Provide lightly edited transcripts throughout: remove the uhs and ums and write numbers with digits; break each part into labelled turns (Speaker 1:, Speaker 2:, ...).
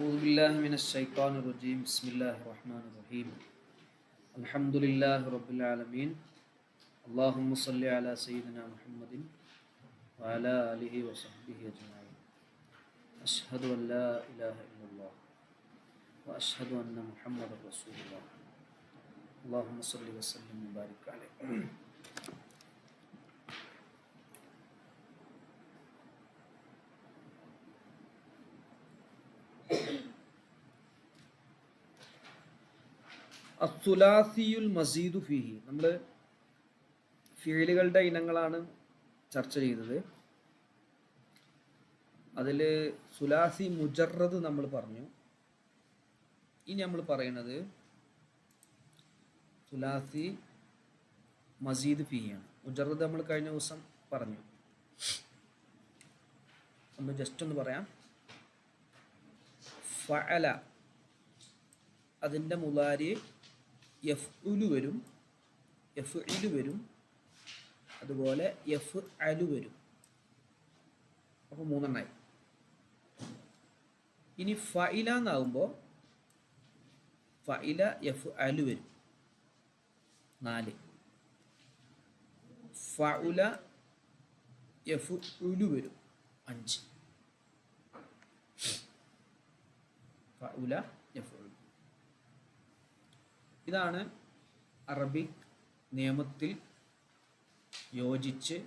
Speaker 1: أعوذ بالله من الشيطان الرجيم بسم الله الرحمن الرحيم الحمد لله رب العالمين اللهم صل على سيدنا محمد وعلى آله وصحبه أجمعين أشهد أن لا إله إلا الله وأشهد أن محمد رسول الله اللهم صل وسلم وبارك عليه. അത്തുലാസിയുൽ മസീദു ഫീഹി, നമ്മൾ ഫീലുകളുടെ ഇനങ്ങളാണ് ചർച്ച ചെയ്തത്. അതിൽ സുലാസി മുജറദ് നമ്മൾ പറഞ്ഞു. ഇനി നമ്മൾ പറയുന്നത് സുലാസി മസീദ് ഫീഹിയാണ്. മുജറദ് നമ്മൾ കഴിഞ്ഞ ദിവസം പറഞ്ഞു. ഒന്ന് ജസ്റ്റ് ഒന്ന് പറയാം. ഫഅല, അതിൻ്റെ മുളാരി യഫ്ഉലു വരും, യഫ്ഇലു വരും, അതുപോലെ യഫ്അലു വരും. അപ്പോൾ മൂന്നെണ്ണായി. ഇനി ഫഇല എന്നാകുമ്പോൾ ഫഇല യഫ്അലു വരും, 4. ഫഉല യഫ്ഉലു വരും, 5. ഫഉല യഫ്ഉലു. ഇതാണ് അറബിക് നിയമത്തിൽ യോജിച്ച്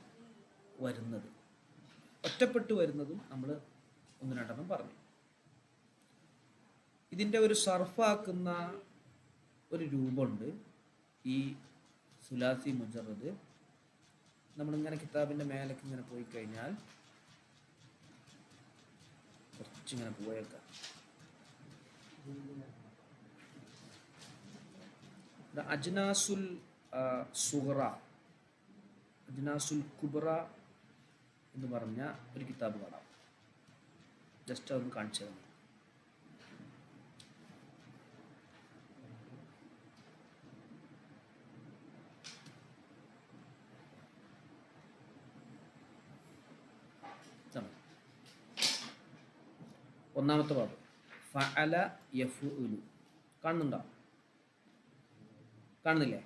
Speaker 1: വരുന്നത്. ഒറ്റപ്പെട്ട് വരുന്നതും നമ്മൾ ഒന്ന് രണ്ടെണ്ണം പറഞ്ഞു. ഇതിൻ്റെ ഒരു സർഫാക്കുന്ന ഒരു രൂപമുണ്ട് ഈ സുലാസി മുജറദ്. നമ്മളിങ്ങനെ കിതാബിൻ്റെ മേലേക്ക് ഇങ്ങനെ പോയി കഴിഞ്ഞാൽ കുറച്ചിങ്ങനെ പോയേക്കാം. അജ്നാസുൽ സുഗ്റ, അജ്നാസുൽ കുബ്ര എന്ന് പറഞ്ഞ ഒരു കിതാബ് കാണാം. ജസ്റ്റ് അതൊന്ന് കാണിച്ചു തന്നു. ഒന്നാമത്തെ ബാബ് ഫഅല യഫ്ഉലു. കാണുന്നുണ്ടോ? കാണുന്നില്ലേ?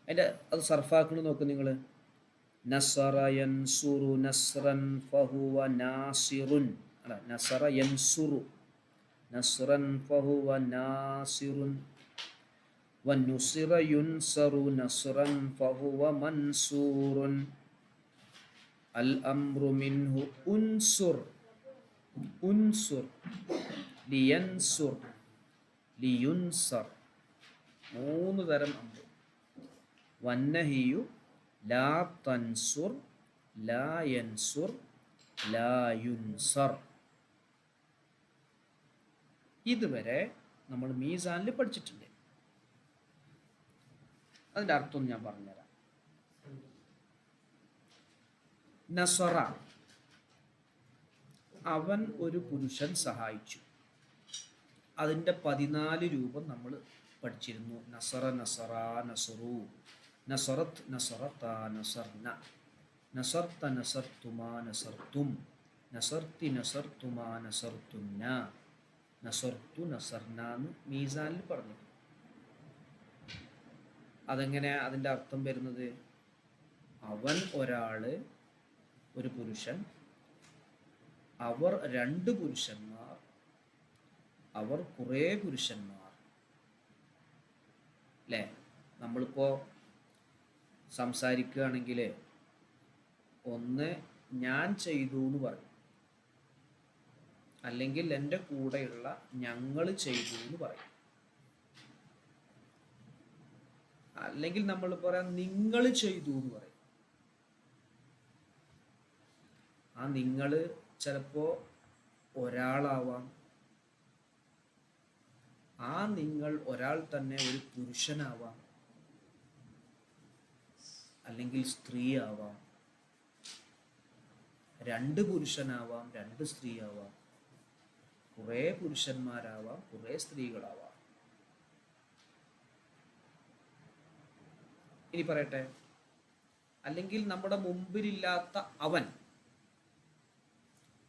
Speaker 1: അതിൻ്റെ അത് സർഫാക്കണം നോക്ക് നിങ്ങൾ. നസറ യൻസുറു നസ്റൻ ഫഹുവ നാസിറുൻ. അല്ല, നസറ യൻസുറു നസ്റൻ ഫഹുവ നാസിറുൻ വനുസിറ യുൻസറു നസ്റൻ ഫഹുവ മൻസൂറുൻ അൽ അംറു മിൻഹു ഉൻസുർ ഉൻസുർ ലിയൻസുർ ലിയുൻസർ. 3 തരം അംറ്. വന്നഹിയു ലാ തൻസുർ ലാ യൻസുർ ലാ യുൻസർ. ഇതുവരെ നമ്മൾ മീസാനിൽ പഠിച്ചിട്ടുണ്ട്. അതിൻ്റെ അർത്ഥം ഞാൻ പറഞ്ഞുതരാം. നസറ, അവൻ ഒരു പുരുഷൻ സഹായിച്ചു. അതിൻ്റെ 14 രൂപം നമ്മൾ പഠിച്ചിരുന്നു. നസറ നസറ നസറു, നസറത്ത് നസറത്ത നസർന, നസർത്ത നസർത്തുമാ നസർത്തും, നസർത്തി നസർത്തുമാ നസർത്തുന്ന, നസർത്തു നസർന എന്ന് മീസാനിൽ പറഞ്ഞു. അതെങ്ങനെ അതിൻ്റെ അർത്ഥം വരുന്നത്? അവൻ ഒരാള്, ഒരു പുരുഷൻ, അവർ 2 പുരുഷന്മാർ, അവർ കുറേ പുരുഷന്മാർ. അല്ലേ? നമ്മളിപ്പോൾ സംസാരിക്കുകയാണെങ്കിൽ ഒന്ന് ഞാൻ ചെയ്തു എന്ന് പറയും, അല്ലെങ്കിൽ എൻ്റെ കൂടെയുള്ള ഞങ്ങൾ ചെയ്തു എന്ന് പറയും, അല്ലെങ്കിൽ നമ്മൾ പറയാം നിങ്ങൾ ചെയ്തു എന്ന് പറയും. ആ നിങ്ങൾ ചിലപ്പോൾ ഒരാളാവാം. ആ നിങ്ങൾ ഒരാൾ തന്നെ ഒരു പുരുഷനാവാം, അല്ലെങ്കിൽ സ്ത്രീ ആവാം. 2 പുരുഷനാവാം, 2 സ്ത്രീ ആവാം, കുറേ പുരുഷന്മാരാവാം, കുറേ സ്ത്രീകളാവാം. ഇനി പറയട്ടെ, അല്ലെങ്കിൽ നമ്മുടെ മുമ്പിലില്ലാത്ത അവൻ,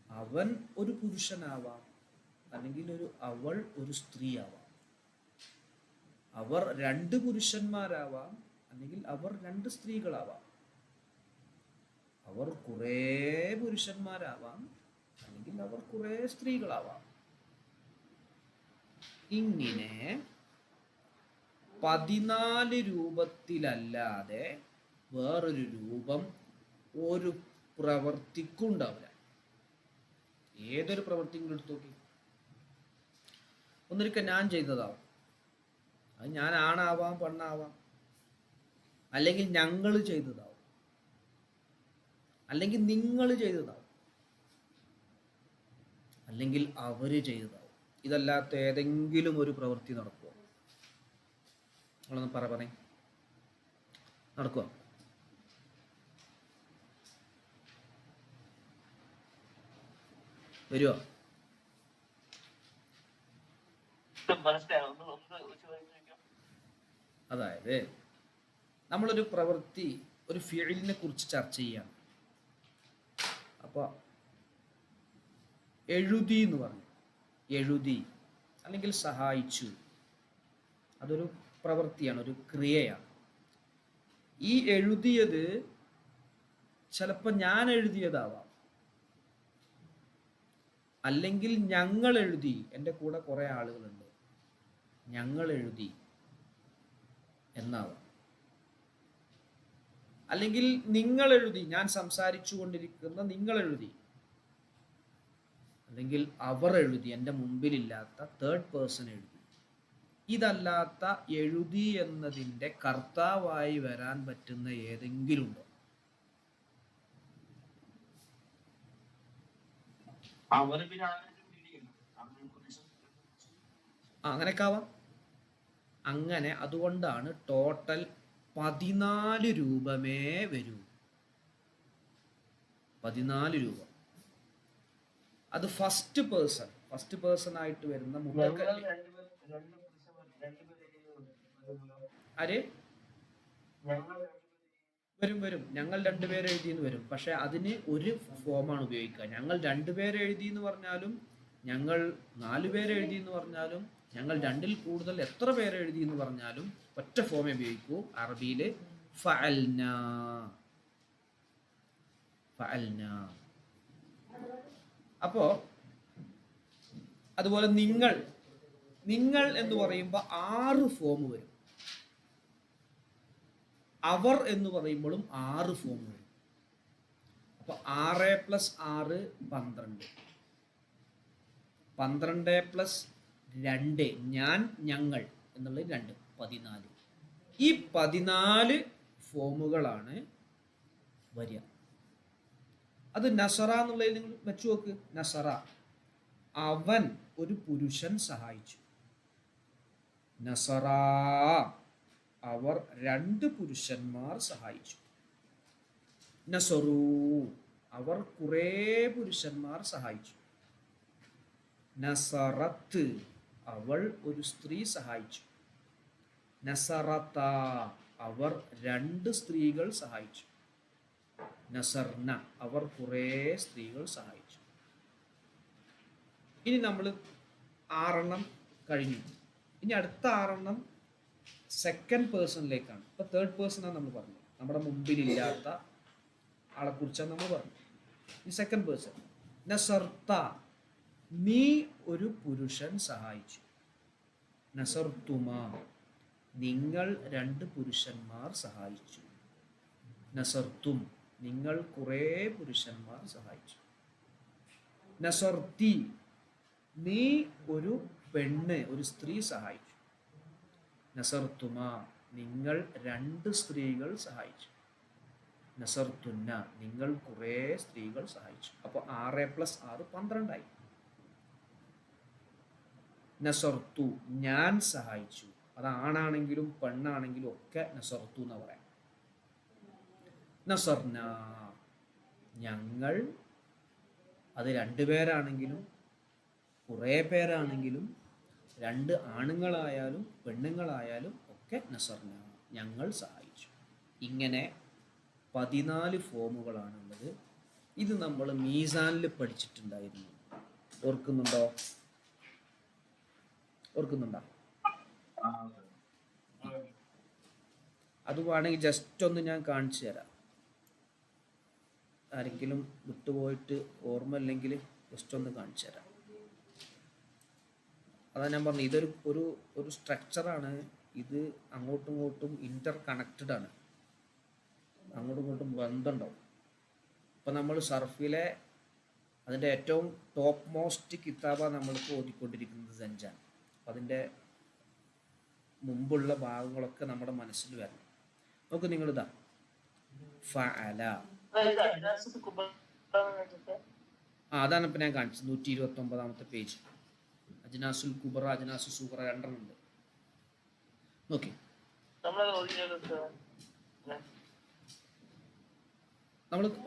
Speaker 1: അവൻ ഒരു പുരുഷനാവാം, അല്ലെങ്കിൽ അവൾ ഒരു സ്ത്രീ ആവാം. അവർ രണ്ട് പുരുഷന്മാരാവാം, അല്ലെങ്കിൽ അവർ രണ്ട് സ്ത്രീകളാവാം. അവർ കുറേ പുരുഷന്മാരാവാം, അല്ലെങ്കിൽ അവർ കുറേ സ്ത്രീകളാവാം. ഇങ്ങനെ 14 രൂപത്തിലല്ലാതെ വേറൊരു രൂപം ഒരു പ്രവർത്തിക്കും ഉണ്ടാവില്ല. ഏതൊരു പ്രവർത്തിക്കും എടുത്തു നോക്കി. ഒന്നിരിക്കൽ ഞാൻ ചെയ്തതാവും, അത് ഞാൻ ആണാവാം പെണ്ണാവാം, അല്ലെങ്കിൽ ഞങ്ങൾ ചെയ്തതാവും, അല്ലെങ്കിൽ നിങ്ങൾ ചെയ്തതാവും, അല്ലെങ്കിൽ അവര് ചെയ്തതാവും. ഇതല്ലാത്ത ഏതെങ്കിലും ഒരു പ്രവൃത്തി നടക്കുമോ? നിങ്ങളൊന്ന് പറയും, നടക്കുമോ? വരുമോ? അതായത് നമ്മളൊരു പ്രവൃത്തി, ഒരു ഫീൽഡിനെ കുറിച്ച് ചർച്ച ചെയ്യാണ്. അപ്പോൾ എഴുതി എന്ന് പറഞ്ഞു, എഴുതി അല്ലെങ്കിൽ സഹായിച്ചു, അതൊരു പ്രവൃത്തിയാണ്, ഒരു ക്രിയയാണ്. ഈ എഴുതിയത് ചിലപ്പോൾ ഞാൻ എഴുതിയതാവാം, അല്ലെങ്കിൽ ഞങ്ങൾ എഴുതി, എൻ്റെ കൂടെ കുറേ ആളുകളുണ്ട്, ഞങ്ങൾ എഴുതി എന്നാവാം. അല്ലെങ്കിൽ നിങ്ങൾ എഴുതി, ഞാൻ സംസാരിച്ചു കൊണ്ടിരിക്കുന്ന നിങ്ങൾ എഴുതി, അല്ലെങ്കിൽ അവർ എഴുതി, എൻ്റെ മുമ്പിലില്ലാത്ത തേർഡ് പേഴ്സൺ എഴുതി. ഇതല്ലാത്ത എഴുതി എന്നതിൻ്റെ കർത്താവായി വരാൻ പറ്റുന്ന ഏതെങ്കിലും ഉണ്ടോ? അങ്ങനെയൊക്കെ ആവാം. അങ്ങനെ അതുകൊണ്ടാണ് ടോട്ടൽ 14 രൂപമേ വരൂ. 14 രൂപ. അത് ഫസ്റ്റ് പേഴ്സൺ ആയിട്ട് വരുന്ന ആര് വരും. ഞങ്ങൾ രണ്ടുപേരെ എഴുതിയെന്ന് വരും. പക്ഷെ അതിന് ഒരു ഫോമാണ് ഉപയോഗിക്കുക. ഞങ്ങൾ രണ്ടുപേരെ എഴുതി എന്ന് പറഞ്ഞാലും, ഞങ്ങൾ 4 പേരെ എഴുതി എന്ന് പറഞ്ഞാലും, ഞങ്ങൾ 2-ൽ കൂടുതൽ എത്ര പേരെ എഴുതി എന്ന് പറഞ്ഞാലും ഒറ്റ ഫോമേ ഉപയോഗിക്കൂ. അറബിയിൽ ഫഅൽന. അപ്പോ അതുപോലെ നിങ്ങൾ എന്ന് പറയുമ്പോൾ 6 ഫോം വരും. അവർ എന്ന് പറയുമ്പോഴും 6 ഫോം വരും. അപ്പൊ 6 + 6 12, 12 + 2 ഞാൻ ഞങ്ങൾ എന്നുള്ളത് 2, 14. ഈ 14 ഫോമുകളാണ് വരിക. അത് നസറ എന്നുള്ളതിൽ നിങ്ങൾ വെച്ചു നോക്ക്. നസറ, അവൻ ഒരു പുരുഷൻ സഹായിച്ചു. നസറ, അവർ 2 പുരുഷന്മാർ സഹായിച്ചു. നസറു, അവർ കുറേ പുരുഷന്മാർ സഹായിച്ചു. നസറത്ത്, അവൾ ഒരു സ്ത്രീ സഹായിച്ചു. നസറത്ത, അവർ 2 സ്ത്രീകൾ സഹായിച്ചു. നസർന, അവർ കുറേ സ്ത്രീകൾ സഹായിച്ചു. ഇനി നമ്മൾ 6 കഴിഞ്ഞു. ഇനി അടുത്ത 6 സെക്കൻഡ് പേഴ്സണിലേക്കാണ്. ഇപ്പൊ തേർഡ് പേഴ്സണാണ് നമ്മൾ പറഞ്ഞത്. നമ്മുടെ മുമ്പിലില്ലാത്ത ആളെ കുറിച്ചാണ് നമ്മൾ പറഞ്ഞത്. ഈ സെക്കൻഡ് പേഴ്സൺ, നസർത്ത, നീ ഒരു പുരുഷൻ സഹായിച്ചു. നസർത്തുമ, നിങ്ങൾ 2 പുരുഷന്മാർ സഹായിച്ചു. നസർത്തും, നിങ്ങൾ കുറേ പുരുഷന്മാർ സഹായിച്ചു. നസർത്തി, നീ ഒരു പെണ്ണ്, ഒരു സ്ത്രീ സഹായിച്ചു. നസർത്തുമ, നിങ്ങൾ 2 സ്ത്രീകൾ സഹായിച്ചു. നസർത്തുന്ന, നിങ്ങൾ കുറേ സ്ത്രീകൾ സഹായിച്ചു. അപ്പോൾ 6 + 6 12 ആയി. നസർത്തു, ഞാൻ സഹായിച്ചു. അത് ആണാണെങ്കിലും പെണ്ണാണെങ്കിലും ഒക്കെ നസർത്തു എന്ന് പറയാം. നസർന, ഞങ്ങൾ, അത് 2 പേരാണെങ്കിലും കുറേ പേരാണെങ്കിലും 2 ആണുങ്ങളായാലും പെണ്ണുങ്ങളായാലും ഒക്കെ നസർന, ഞങ്ങൾ സഹായിച്ചു. ഇങ്ങനെ 14 ഫോമുകളാണുള്ളത്. ഇത് നമ്മൾ മീസാനിൽ പഠിച്ചിട്ടുണ്ടായിരുന്നു. ഓർക്കുന്നുണ്ടോ? അത് വേണമെങ്കിൽ ജസ്റ്റ് ഒന്ന് ഞാൻ കാണിച്ചു തരാം. ആരെങ്കിലും വിട്ടുപോയിട്ട് ഓർമ്മ ഇല്ലെങ്കിൽ ജസ്റ്റ് ഒന്ന് കാണിച്ചു തരാം. അതാ ഞാൻ പറഞ്ഞു, ഇതൊരു ഒരു സ്ട്രക്ചറാണ്. ഇത് അങ്ങോട്ടും ഇങ്ങോട്ടും ഇൻ്റർ കണക്റ്റഡ് ആണ്, അങ്ങോട്ടും ഇങ്ങോട്ടും ബന്ധമുണ്ടാവും. ഇപ്പം നമ്മൾ സർഫിലെ അതിൻ്റെ ഏറ്റവും ടോപ്പ് മോസ്റ്റ് കിതാബാണ് നമ്മളിപ്പോൾ ഓതിക്കൊണ്ടിരിക്കുന്നത് സഞ്ചാൻ. അപ്പം അതിൻ്റെ മുമ്പുള്ള ഭാഗങ്ങളൊക്കെ നമ്മുടെ മനസ്സിൽ വരണം. നോക്ക് നിങ്ങളിതാ, ഫഅല. അതാണ് ഇപ്പം ഞാൻ കാണിച്ചത്. 129 പേജ്. അജ്നാസുൽ കുബറ, അജ്നാസുൽ സുഗറ രണ്ടെണ്ണം ഉണ്ട്. നോക്കി, നമ്മൾ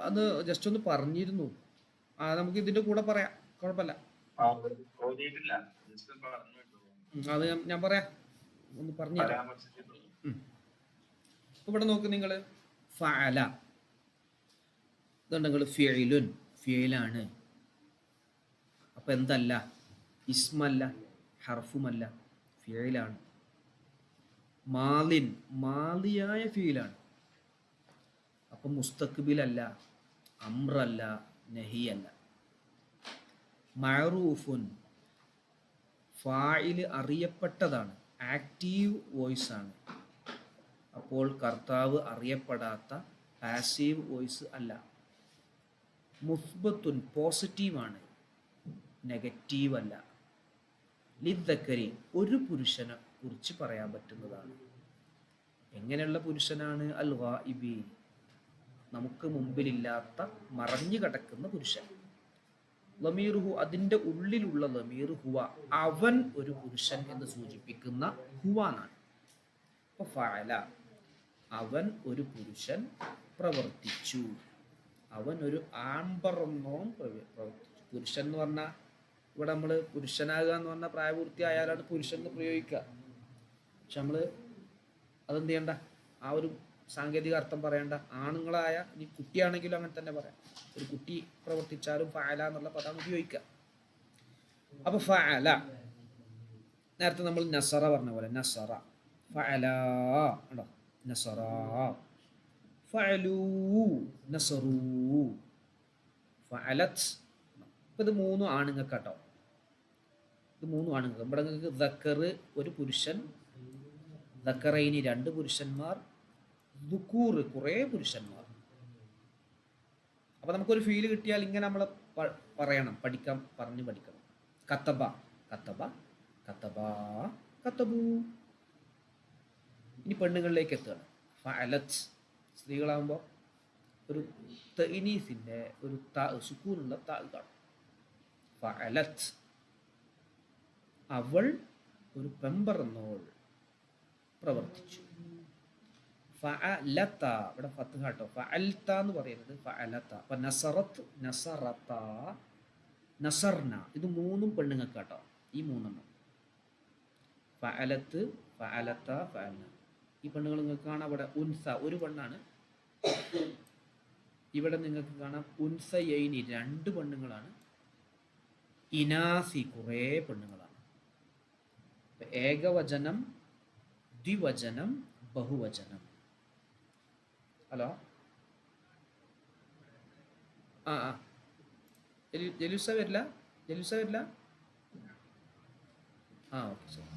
Speaker 1: അത് ജസ്റ്റ് ഒന്ന് പറഞ്ഞിരുന്നു. നമുക്ക് ഇതിന്റെ കൂടെ പറയാം, കുഴപ്പമില്ല. അത് ഞാൻ പറയാം, ഒന്ന് പറഞ്ഞു. ഇവിടെ നോക്ക് നിങ്ങൾ, ഫഅല ഇതുണ്ടെങ്കിൽ ഫിഇലുൻ, ഫിഇലാണ്. അപ്പൊ എന്തല്ല? ഇസ്മല്ല, ഹർഫുമല്ല, ഫിഇലാണ്. മാലിൻ, മാലിയായ ഫിഇലാണ്. അപ്പൊ മുസ്തഖ്ബിലല്ല, അംറല്ല, നഹിയല്ല. മഅറൂഫുൻ, ഫാഇൽ അറിയപ്പെട്ടതാണ്, ആക്റ്റീവ് വോയിസ് ആണ്. അപ്പോൾ കർത്താവ് അറിയപ്പെടാത്ത പാസീവ് വോയിസ് അല്ല. മുസ്ബത്തുൻ, പോസിറ്റീവാണ്, നെഗറ്റീവ് അല്ല. ലിദ്ദക്കരി, ഒരു പുരുഷനെ കുറിച്ച് പറയാൻ പറ്റുന്നതാണ്. എങ്ങനെയുള്ള പുരുഷനാണ്? അൽ ഗായിബി, നമുക്ക് മുമ്പിലില്ലാത്ത മറഞ്ഞു കിടക്കുന്ന പുരുഷൻ. ലമീറുഹു, അതിൻ്റെ ഉള്ളിലുള്ള ലമീർ ഹുവ, അവൻ ഒരു പുരുഷൻ എന്ന് സൂചിപ്പിക്കുന്ന ഹുവ എന്നാണ്. അപ്പൊ ഫഅല, അവൻ ഒരു പുരുഷൻ പ്രവർത്തിച്ചു, അവൻ ഒരു ആൺപറന്നോം പ്രവർത്തിച്ചു. പുരുഷൻ എന്ന് പറഞ്ഞാൽ ഇവിടെ നമ്മൾ പുരുഷനാകുക എന്ന് പറഞ്ഞാൽ പ്രായപൂർത്തിയായാലാണ് പുരുഷൻ എന്ന് പ്രയോഗിക്കുക. പക്ഷെ നമ്മൾ അതെന്ത് ചെയ്യണ്ട, ആ ഒരു സാങ്കേതിക അർത്ഥം പറയണ്ട. ആണുങ്ങളായ, ഇനി കുട്ടിയാണെങ്കിലും അങ്ങനെ തന്നെ പറയാം. ഒരു കുട്ടി പ്രവർത്തിച്ചാലും ഫഅല എന്നുള്ള പദമാണ് ഉപയോഗിക്കുക. അപ്പൊ ഫഅല, നേരത്തെ നമ്മൾ നസറ പറഞ്ഞ പോലെ, നസറ, ഫഅല ഉണ്ടോ, നസറ, ഫഅലൂ, നസറൂ, ഫഅലത്. ഇപ്പം ഇത് മൂന്നും ആണുങ്ങൾക്ക് കേട്ടോ, ഇത് മൂന്നും ആണുങ്ങൾക്ക്. ഇവിടെ നിങ്ങൾക്ക് ദക്കർ ഒരു പുരുഷൻ, ദക്കറൈനി രണ്ട് പുരുഷന്മാർ, ദുക്കൂർ കുറേ പുരുഷന്മാർ. അപ്പം നമുക്കൊരു ഫീല് കിട്ടിയാൽ ഇങ്ങനെ നമ്മൾ പറയണം, പഠിക്കണം. കത്തബ, കത്തബ, കത്തബ, കത്തബു. ഇനി പെണ്ണുങ്ങളിലേക്ക് എത്തുകയാണ്. ഫഅലത്ത്, സ്ത്രീകളാകുമ്പോൾ ഒരു തഇനീസിൻ്റെ ഒരു സുക്കൂനുള്ള താ കാണും. ഫഅലത്ത്, അവൾ ഒരു പെമ്പറന്നോൾ പ്രവർത്തിച്ചു. ഫഅലത, ഇവിടെ ഫത്ഹ കേട്ടോ, ഫഅൽത എന്ന് പറയുന്നത് ഫഅലത. അപ്പൊ നസറത്ത്, നസറത, നസർന, ഇത് മൂന്നും പെണ്ണുങ്ങൾക്ക് കേട്ടോ, ഈ മൂന്നെണ്ണം. ഫഅലത്ത്, ഫഅലത, ഫഅൽന. ഈ പെണ്ണുങ്ങൾ നിങ്ങൾക്ക് കാണാം ഇവിടെ ഉൻസ, ഒരു പെണ്ണാണ്. ഇവിടെ നിങ്ങൾക്ക് കാണാം ഉൻസയൈനി, രണ്ട് പെണ്ണുങ്ങളാണ്. ഇനാസി, കുറേ പെണ്ണുങ്ങളാണ്. ഏകവചനം, ദ്വിവചനം, ബഹുവചനം. ഹലോ, ജലൂസ വരില്ല, ജലൂസ വരില്ല. Okay sir.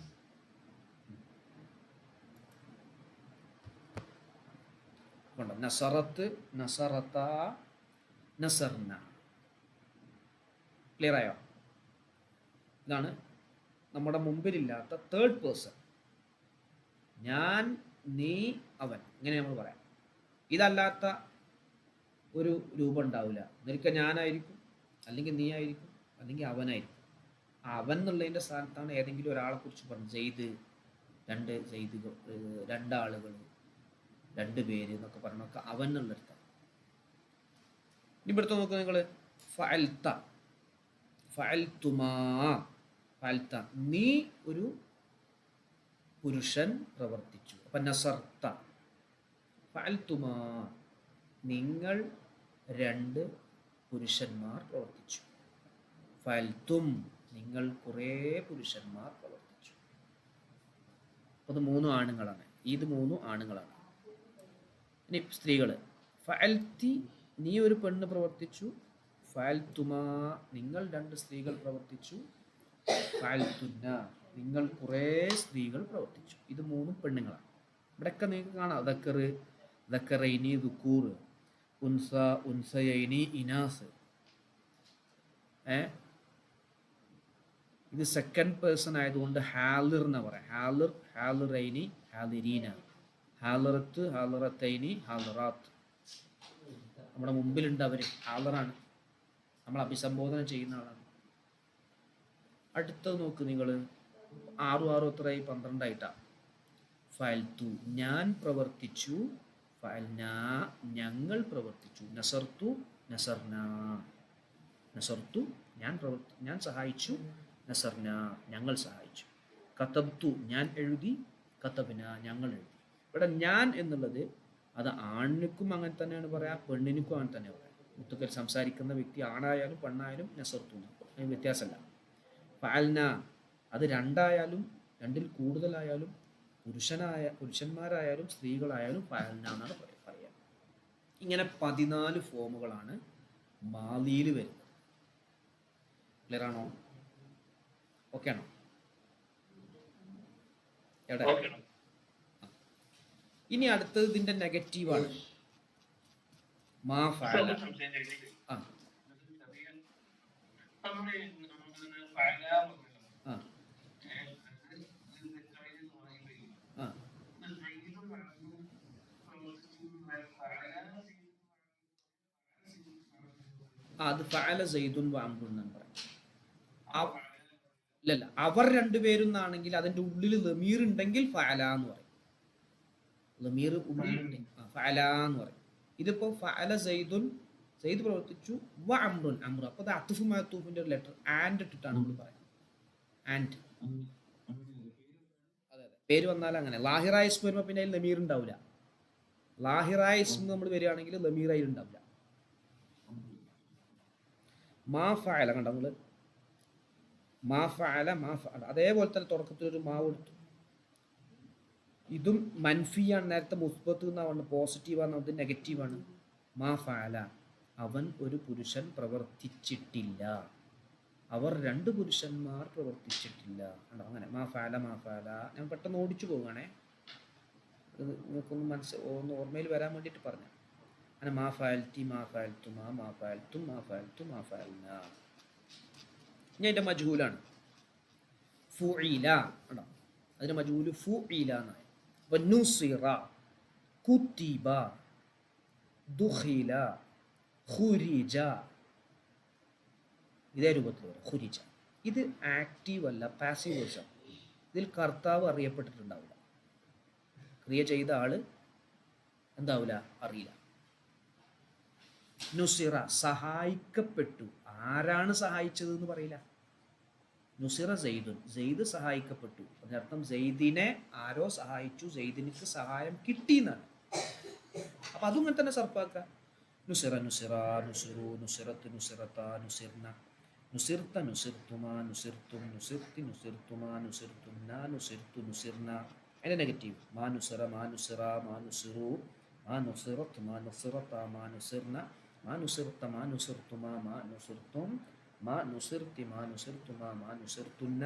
Speaker 1: നസറത്ത്, നസറത്ത, നസർന. ക്ലിയർ ആയോ? ഇതാണ് നമ്മുടെ മുമ്പിലില്ലാത്ത തേർഡ് പേഴ്സൺ. ഞാൻ, നീ, അവൻ, ഇങ്ങനെ നമ്മൾ പറയാം. ഇതല്ലാത്ത ഒരു രൂപം ഉണ്ടാവില്ല. നിനക്ക് ഞാനായിരിക്കും, അല്ലെങ്കിൽ നീ ആയിരിക്കും, അല്ലെങ്കിൽ അവനായിരിക്കും. അവൻ എന്നുള്ളതിൻ്റെ സ്ഥാനത്താണ് ഏതെങ്കിലും ഒരാളെ കുറിച്ച് പറഞ്ഞു. സെയ്ദ്, രണ്ട് സെയ്ദുകൾ, രണ്ടാളുകൾ, രണ്ട് പേര് എന്നൊക്കെ പറഞ്ഞൊക്കെ അവൻ എന്നുള്ളൊരുത്താണ്. ഇനി ഇവിടുത്തെ നോക്കുക നിങ്ങൾ, ഫഅൽത, ഫഅൽതുമാ, ഫഅൽത, നീ ഒരു പുരുഷൻ പ്രവർത്തിച്ചു. അപ്പൊ നസർത്ത, ഫഅൽതുമാ, നിങ്ങൾ രണ്ട് പുരുഷന്മാർ പ്രവർത്തിച്ചു. ഫഅൽതും നിങ്ങൾ കുറേ പുരുഷന്മാർ പ്രവർത്തിച്ചു. അത് 3 ആണുങ്ങളാണ്. ഇത് 3 ആണുങ്ങളാണ്. ഇനി സ്ത്രീകൾ. ഫഅൽതി നീ ഒരു പെണ്ണ് പ്രവർത്തിച്ചു. ഫഅൽതുമാ നിങ്ങൾ 2 സ്ത്രീകൾ പ്രവർത്തിച്ചു. ഫഅൽതുന്ന നിങ്ങൾ കുറേ സ്ത്രീകൾ പ്രവർത്തിച്ചു. ഇത് 3 പെണ്ണുങ്ങളാണ്. ഇവിടെയൊക്കെ നിങ്ങൾക്ക് കാണാം ദക്കർ, ദക്കറൈനി, ദുക്കൂർ, ഉൻസ, ഉൻസയൈനി, ഇനാസ്. ഇത് സെക്കൻഡ് പേഴ്സൺ ആയതുകൊണ്ട് ഹാലിർ എന്ന് പറയാം. ഹാലിർ, ഹാലിറൈനി, ഹാലിരീന, ഹാലിറത്ത്, ഹാലിറത്തൈനി, ഹാലിറാത്ത്. നമ്മുടെ മുമ്പിലുണ്ട് അവർ. ഹാലിറാണ്, നമ്മൾ അഭിസംബോധന ചെയ്യുന്ന ആളാണ്. അടുത്തത് നോക്ക് നിങ്ങൾ. 6 6 എത്രയായി? 12 ആയിട്ടാണ്. ഫഅൽതു ഞാൻ പ്രവർത്തിച്ചു. ഫഅൽനാ ഞങ്ങൾ പ്രവർത്തിച്ചു. നസർത്തു, നസർനാ നസർത്തു ഞാൻ സഹായിച്ചു. നസർന ഞങ്ങൾ സഹായിച്ചു. കതബ്തു ഞാൻ എഴുതി. കതബ്ന ഞങ്ങൾ എഴുതി. ഇവിടെ ഞാൻ എന്നുള്ളത് അത് ആണിനും അങ്ങനെ തന്നെയാണ് പറയാം, പെണ്ണിനും അങ്ങനെ തന്നെ പറയാം. മുത്തുക്കൽ സംസാരിക്കുന്ന വ്യക്തി ആണായാലും പെണ്ണായാലും നസർത്തു, അതിന് വ്യത്യാസമല്ല. ഫഅൽന അത് 2 ആയാലും 2-ൽ കൂടുതലായാലും പുരുഷന്മാരായാലും സ്ത്രീകളായാലും ഫഅൽന എന്നാണ് പറയുക. ഇങ്ങനെ 14 ഫോമുകളാണ് മാലിയിൽ വരുന്നത്. ക്ലിയർ ആണോ? ഓക്കെ ആണോ? എവിടെ? ഇനി അടുത്തത് ഇതിന്റെ നെഗറ്റീവാണ്. മാ ഫഅല. ആ അത് ഫഅല സൈദുൻ വ അംറുൻ എന്നാണ് പറയുന്നത്. ഇല്ലല്ല, അവർ 2 പേരും എന്നാണെങ്കിൽ അതിന്റെ ഉള്ളിൽ ലമീർ ഉണ്ടെങ്കിൽ ഫഅല എന്ന് പറയും. ലമീർ ഉള്ളിലുണ്ടെങ്കിൽ ഫഅല എന്ന് പറയും. ഇതിപ്പോ ഫഅല സൈദുൻ, സൈദ് പ്രവർത്തിച്ചു, വ അംറുൻ അംറു. അപ്പോൾ അത് അത്ഫു മഅ്തൂഫിന്റെ ഒരു ലെറ്റർ ആൻഡ് ഇട്ടിട്ടാണ് നമ്മൾ പറയുന്നത്. ആൻഡ് അതെ, പേര് വന്നാൽ അങ്ങനെ. ലാഹിറായ ഇസ്മ വരുമ്പോൾ പിന്നെ അതിൽ ലമീർ ഉണ്ടാവില്ല. ലാഹിറായ ഇസ്മ നമ്മൾ വരികയാണെങ്കിൽ ലമീർ അതിൽ ഉണ്ടാവില്ല. മാ ഫഅല കണ്ടോ നിങ്ങൾ? മാ ഫഅല, മാ ഫഅല. അതേപോലെ തന്നെ തുടക്കത്തിൽ ഒരു മാവ് എടുത്തു. ഇതും മൻഫിയാണ്. നേരത്തെ മുസ്ബത്ത് എന്നാണ്, പോസിറ്റീവാണ്, അത് നെഗറ്റീവാണ്. മാ ഫഅല അവൻ ഒരു പുരുഷൻ പ്രവർത്തിച്ചിട്ടില്ല. അവർ 2 പുരുഷന്മാർ പ്രവർത്തിച്ചിട്ടില്ല. കണ്ടോ അങ്ങനെ? മാ ഫഅല, മാ ഫഅല. ഞാൻ പെട്ടെന്ന് ഓടിച്ചു പോവുകയാണേ, നിങ്ങൾക്കൊന്ന് ഒന്ന് ഓർമ്മയിൽ വരാൻ വേണ്ടിയിട്ട് പറഞ്ഞു. അങ്ങനെ മാ ഫഅൽതി, മാ ഫഅൽതുമാ, മാ ഫഅൽതും, മാ ഫഅൽതു, മാ ഫഅൽന. ഇനി അതിൻ്റെ മജ്ഹൂലാണ് ഫുഇല. കണ്ടോ? അതിൻ്റെ മജ്ഹൂല് ഫുഇല എന്നാണ്. അപ്പോൾ നുസിറ, കുതിബ, ദുഖില, ഖുരിജ, ഇതേ രൂപത്തിൽ വരും. ഖുരിജ ഇത് ആക്റ്റീവ് അല്ല, പാസീവ് വേഴ്സാണ്. ഇതിൽ കർത്താവ് അറിയപ്പെട്ടിട്ടുണ്ടാവില്ല. ക്രിയ ചെയ്ത ആള് എന്താവില്ല, അറിയില്ല. നുസിറ സഹായിക്കപ്പെട്ടു. ആരാണ് സഹായിച്ചത് എന്ന് പറയില്ല. നുസിറ സെയ്ദുൻ, സെയ്ദ് സഹായിക്കപ്പെട്ടു. അതിനർത്ഥം സെയ്ദിനെ ആരോ സഹായിച്ചു, സെയ്ദിനിക്ക് സഹായം കിട്ടി എന്നാണ്. അപ്പം അതും ഇങ്ങനെ തന്നെ സർപ്പാക്കുക. നുസിറ, നുസിറ, നുസിറു, നുസിറത്ത്, നുസിറത്ത, നുസിർന, നുസിർത്ത, നുസിർത്തുമാ, നുസിർത്തും, നുസിർത്തി, നുസിർത്തുമാ, നുസിർത്തുന്ന, നുസിർത്തു, നുസിർന. അതിൻ്റെ നെഗറ്റീവ് മാ നുസിറ, മാ നുസിറ, മാ നുസിറു, മാ നുസിറത്ത്, മാ നുസിറത്ത, മാ നുസിർന, മാ നുസിർത്ത, മാ നുസിർത്തുമാ, മാ നുസിർത്തും, മാ നുസിർത്തി, മാ നുസിർത്തുമാ, മാ നുസിർത്തുന്ന,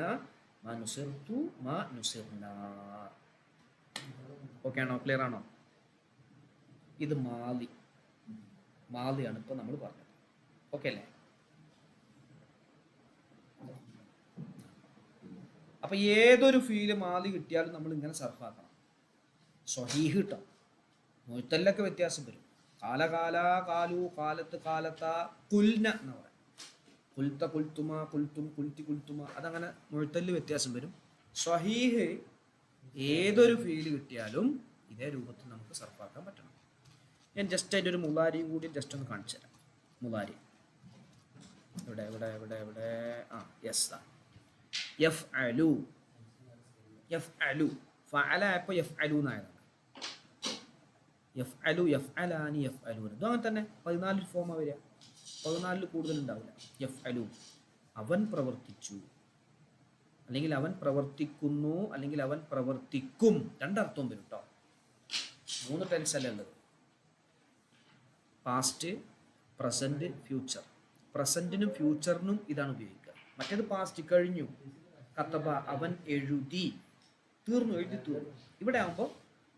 Speaker 1: മാ നുസിർത്തു, മാ നുസിർന. ഓക്കെ ആണോ? ക്ലിയർ ആണോ? ഇത് മാലിയാണ് ഇപ്പോൾ നമ്മൾ പറഞ്ഞത്. ഓക്കെ അല്ലേ? അപ്പൊ ഏതൊരു ഫീല് മാലി കിട്ടിയാലും നമ്മൾ ഇങ്ങനെ സർഫാക്കണം. സ്വഹീഹ് കിട്ടാം. മുഴത്തല്ലൊക്കെ വ്യത്യാസം വരും. കാലകാല, കാലു, കാലത്ത്, കാലത്ത, കുൽന എന്ന് പറയാം. കുൽത്ത, കുൽത്തുമ, കുൽത്തും, കുൽത്തി, കുൽത്തുമ, അതങ്ങനെ മുഴത്തല്ല് വ്യത്യാസം വരും. സ്വഹീഹ് ഏതൊരു ഫീല് കിട്ടിയാലും ഇതേ രൂപത്തിൽ നമുക്ക് സർഫാക്കാൻ പറ്റണം. ഞാൻ ജസ്റ്റ് അതിൻ്റെ ഒരു മുലാരിയും കൂടി ജസ്റ്റ് ഒന്ന് കാണിച്ചു തരാം. മുലാരി ഇവിടെ എവിടെ എവിടെ എവിടെ യെസ്, എഫ് അലു. എഫ് അലു ഫഅല ആയപ്പോൾ എഫ് അലു എന്നായതാണ്. എഫ് അലു, എഫ് അലാനി, എഫ് അലു. ഇതും അങ്ങനെ തന്നെ 14 ഫോമാ വരിക. 14 കൂടുതൽ ഉണ്ടാവില്ല. യഫ്അലു അവൻ പ്രവർത്തിച്ചു, അല്ലെങ്കിൽ അവൻ പ്രവർത്തിക്കുന്നു, അല്ലെങ്കിൽ അവൻ പ്രവർത്തിക്കും. രണ്ടർത്ഥവും വരും കേട്ടോ. 3 ടെൻസ് അല്ലേ ഉള്ളത്. Past, present, future. പ്രസന്റിനും ഫ്യൂച്ചറിനും ഇതാണ് ഉപയോഗിക്കുക. മറ്റേത് പാസ്റ്റ് കഴിഞ്ഞു, കത്തബ അവൻ എഴുതി, തീർന്നു, എഴുതി തീർന്നു. ഇവിടെ ആകുമ്പോൾ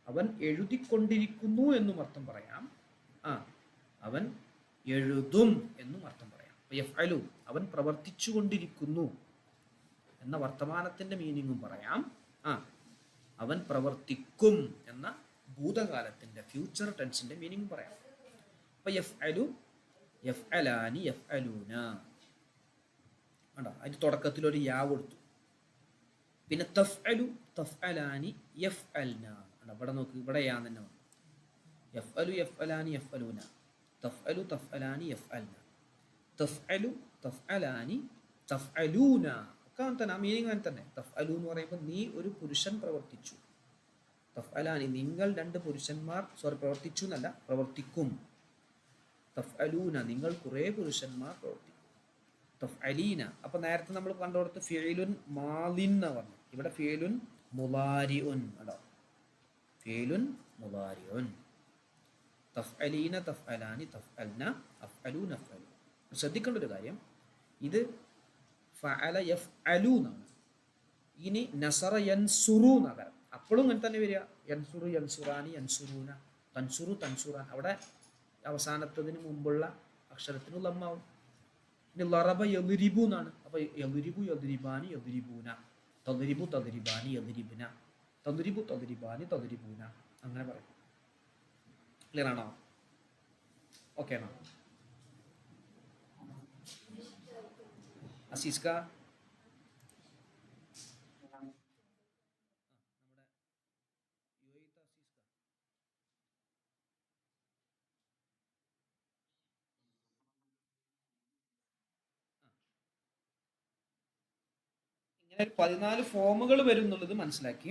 Speaker 1: അവൻ എഴുതിക്കൊണ്ടിരിക്കുന്നു എന്നും അർത്ഥം പറയാം, അവൻ എഴുതും എന്നും അർത്ഥം പറയാം. യഫ്അലു അവൻ പ്രവർത്തിച്ചു കൊണ്ടിരിക്കുന്നു എന്ന വർത്തമാനത്തിന്റെ മീനിങ്ങും പറയാം. അവൻ പ്രവർത്തിക്കും എന്ന ഭൂതകാലത്തിന്റെ ഫ്യൂച്ചർ ടെൻസിന്റെ മീനിങ്ങും പറയാം. അപ്പൊ യഫ്അലു, യഫ്അലാനി, യഫ്അലൂന. അതിന്റെ തുടക്കത്തിൽ ഒരു യാ കൊടുത്തു. പിന്നെ തഫ്അലു, തഫ്അലാനി, യഫ്അൽന. ഇവിടെ നോക്ക്, ഇവിടെ യാ തന്നെ വന്നു. യഫ്അലു, യഫ്അലാനി, യഫ്അലൂന. തഫ്അലു, തഫ്അലാനി, യഫ്അൽന. തഫ്അലു, തഫ്അലാനി, തഫ്അലൂന. ഒക്കെ തന്നെ ആ മീനിങ് അങ്ങനെ തന്നെ. തഫ്അലു എന്ന് പറയുമ്പോൾ നീ ഒരു പുരുഷൻ പ്രവർത്തിച്ചു. തഫ്അലാനി നിങ്ങൾ 2 പുരുഷന്മാർ പ്രവർത്തിച്ചു എന്നല്ല, പ്രവർത്തിക്കും. തഫ്അലൂന നിങ്ങൾ കുറേ പുരുഷന്മാർ പ്രവർത്തിക്കും. തഫ്അലീന അപ്പൊ നേരത്തെ നമ്മൾ കണ്ടോടത്ത് ഫിഇലുൻ മാദിൻ എന്ന് പറഞ്ഞു. ഇവിടെ ഫിഇലുൻ മുളാരിഉൻ. അല്ലോ, ഫിഇലുൻ മുളാരിഉൻ. തഫ്അലീന, തഫ്അലാനി, തഫ്അൽന, അഫ്അലൂന, അഫ്അലു. ശ്രദ്ധിക്കേണ്ട ഒരു കാര്യം, ഇത് ഫഅല യഫ്അലു എന്നാണ്. ഇനി നസറ യൻസുറു എന്നകരം. അപ്പോഴും അങ്ങനെ തന്നെ വരിക. യൻസുറു, യൻസുറാനി, യൻസുറൂന, തൻസുറു, തൻസുറാൻ. അവിടെ അവസാനത്തതിന് മുമ്പുള്ള അക്ഷരത്തിന് ലമ്മാവും. ഇനി ലറബ യദ്രിബു എന്നാണ്. അപ്പൊ യദ്രിബു, യദ്രിബാനി, യദ്രിബൂന. തദ്രിബു, തദ്രിബാനി, യദ്രിബ്ന. തദ്രിബു, തദ്രിബാനി, തദ്രിബൂന. അങ്ങനെ പറയും. ക്ലിയർ ആണോ? ഓക്കെ ആണോ? അസീസ്ക ഇങ്ങനെ 14 ഫോമുകൾ വരും എന്നുള്ളത് മനസ്സിലാക്കി.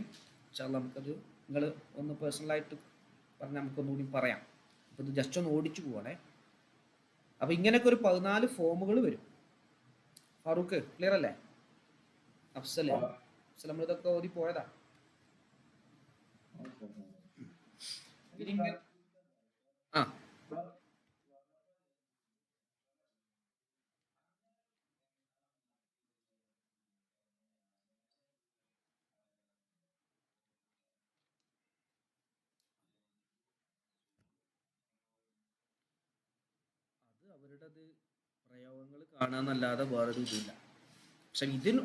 Speaker 1: നമുക്കത് നിങ്ങൾ ഒന്ന് പേഴ്സണലായിട്ട് പറഞ്ഞാൽ നമുക്കൊന്നുകൂടി പറയാം. അപ്പോൾ ഇത് ജസ്റ്റ് ഒന്ന് ഓടിച്ചു പോവാണേ. അപ്പോൾ ഇങ്ങനെയൊക്കെ ഒരു 14 ഫോമുകൾ വരും. ഫാറൂഖ് ക്ലിയർ അല്ലേ? അഫ്സൽ നമ്മളിതൊക്കെ ഓതി പോയതാ. ആ അത് അവരുടെ പ്രയോഗങ്ങൾ കാണാന്നല്ലാതെ വേറൊരു ഇതില്ല. പക്ഷെ ഇതിന്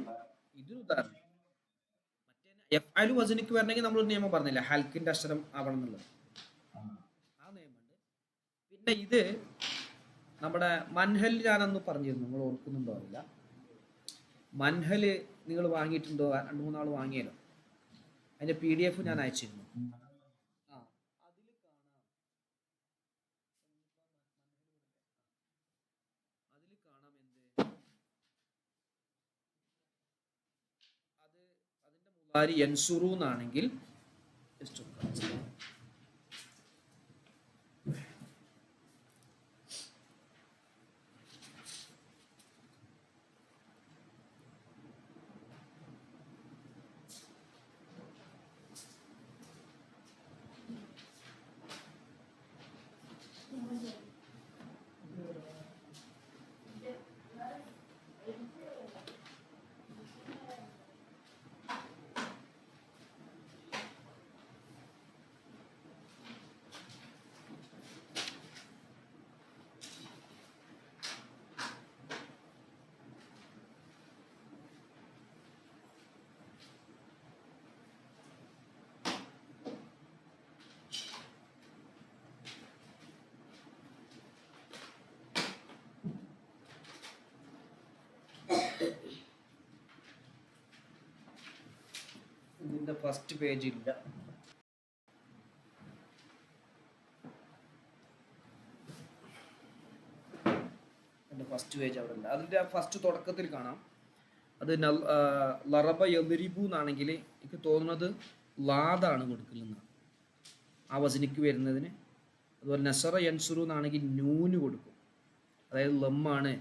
Speaker 1: ഉദാഹരണം മറ്റേ എഫ്അലു വസനിക്ക് വരണമെങ്കിൽ നമ്മളൊരു നിയമം പറഞ്ഞില്ല, ഹൽക്കിന്റെ അക്ഷരം ആവണം എന്നുള്ളത്. ആ നിയമമുണ്ട്. പിന്നെ ഇത് നമ്മുടെ മൻഹൽ ഞാനന്ന് പറഞ്ഞിരുന്നു, നിങ്ങൾ ഓർക്കുന്നുണ്ടോ അറിയില്ല. മൻഹല് നിങ്ങൾ വാങ്ങിയിട്ടുണ്ടോ? 2-3 ആൾ വാങ്ങിയല്ലോ. അതിന്റെ PDF ഞാൻ അയച്ചിരുന്നു. അതിൽ കാണാം, എന്ത് അത് അതിന്റെ മുളാരി യൻസുറു എന്നാണെങ്കിൽ ഇതിന്റെ ഫസ്റ്റ് പേജ് ഇല്ല. എൻ്റെ ഫസ്റ്റ് പേജ് അവിടെ ഇല്ല. അതിൻ്റെ ഫസ്റ്റ് തുടക്കത്തിൽ കാണാം. അത് ലറബ യദ്രിബു എന്നാണെങ്കിൽ എനിക്ക് തോന്നുന്നത് ലാദാണ് കൊടുക്കലെന്നാണ് ആ വസനിക്ക് വരുന്നതിന്. അതുപോലെ നസറ യൻസുറു എന്നാണെങ്കിൽ നൂന് കൊടുക്കും. അതായത് ലമ്മാണ്,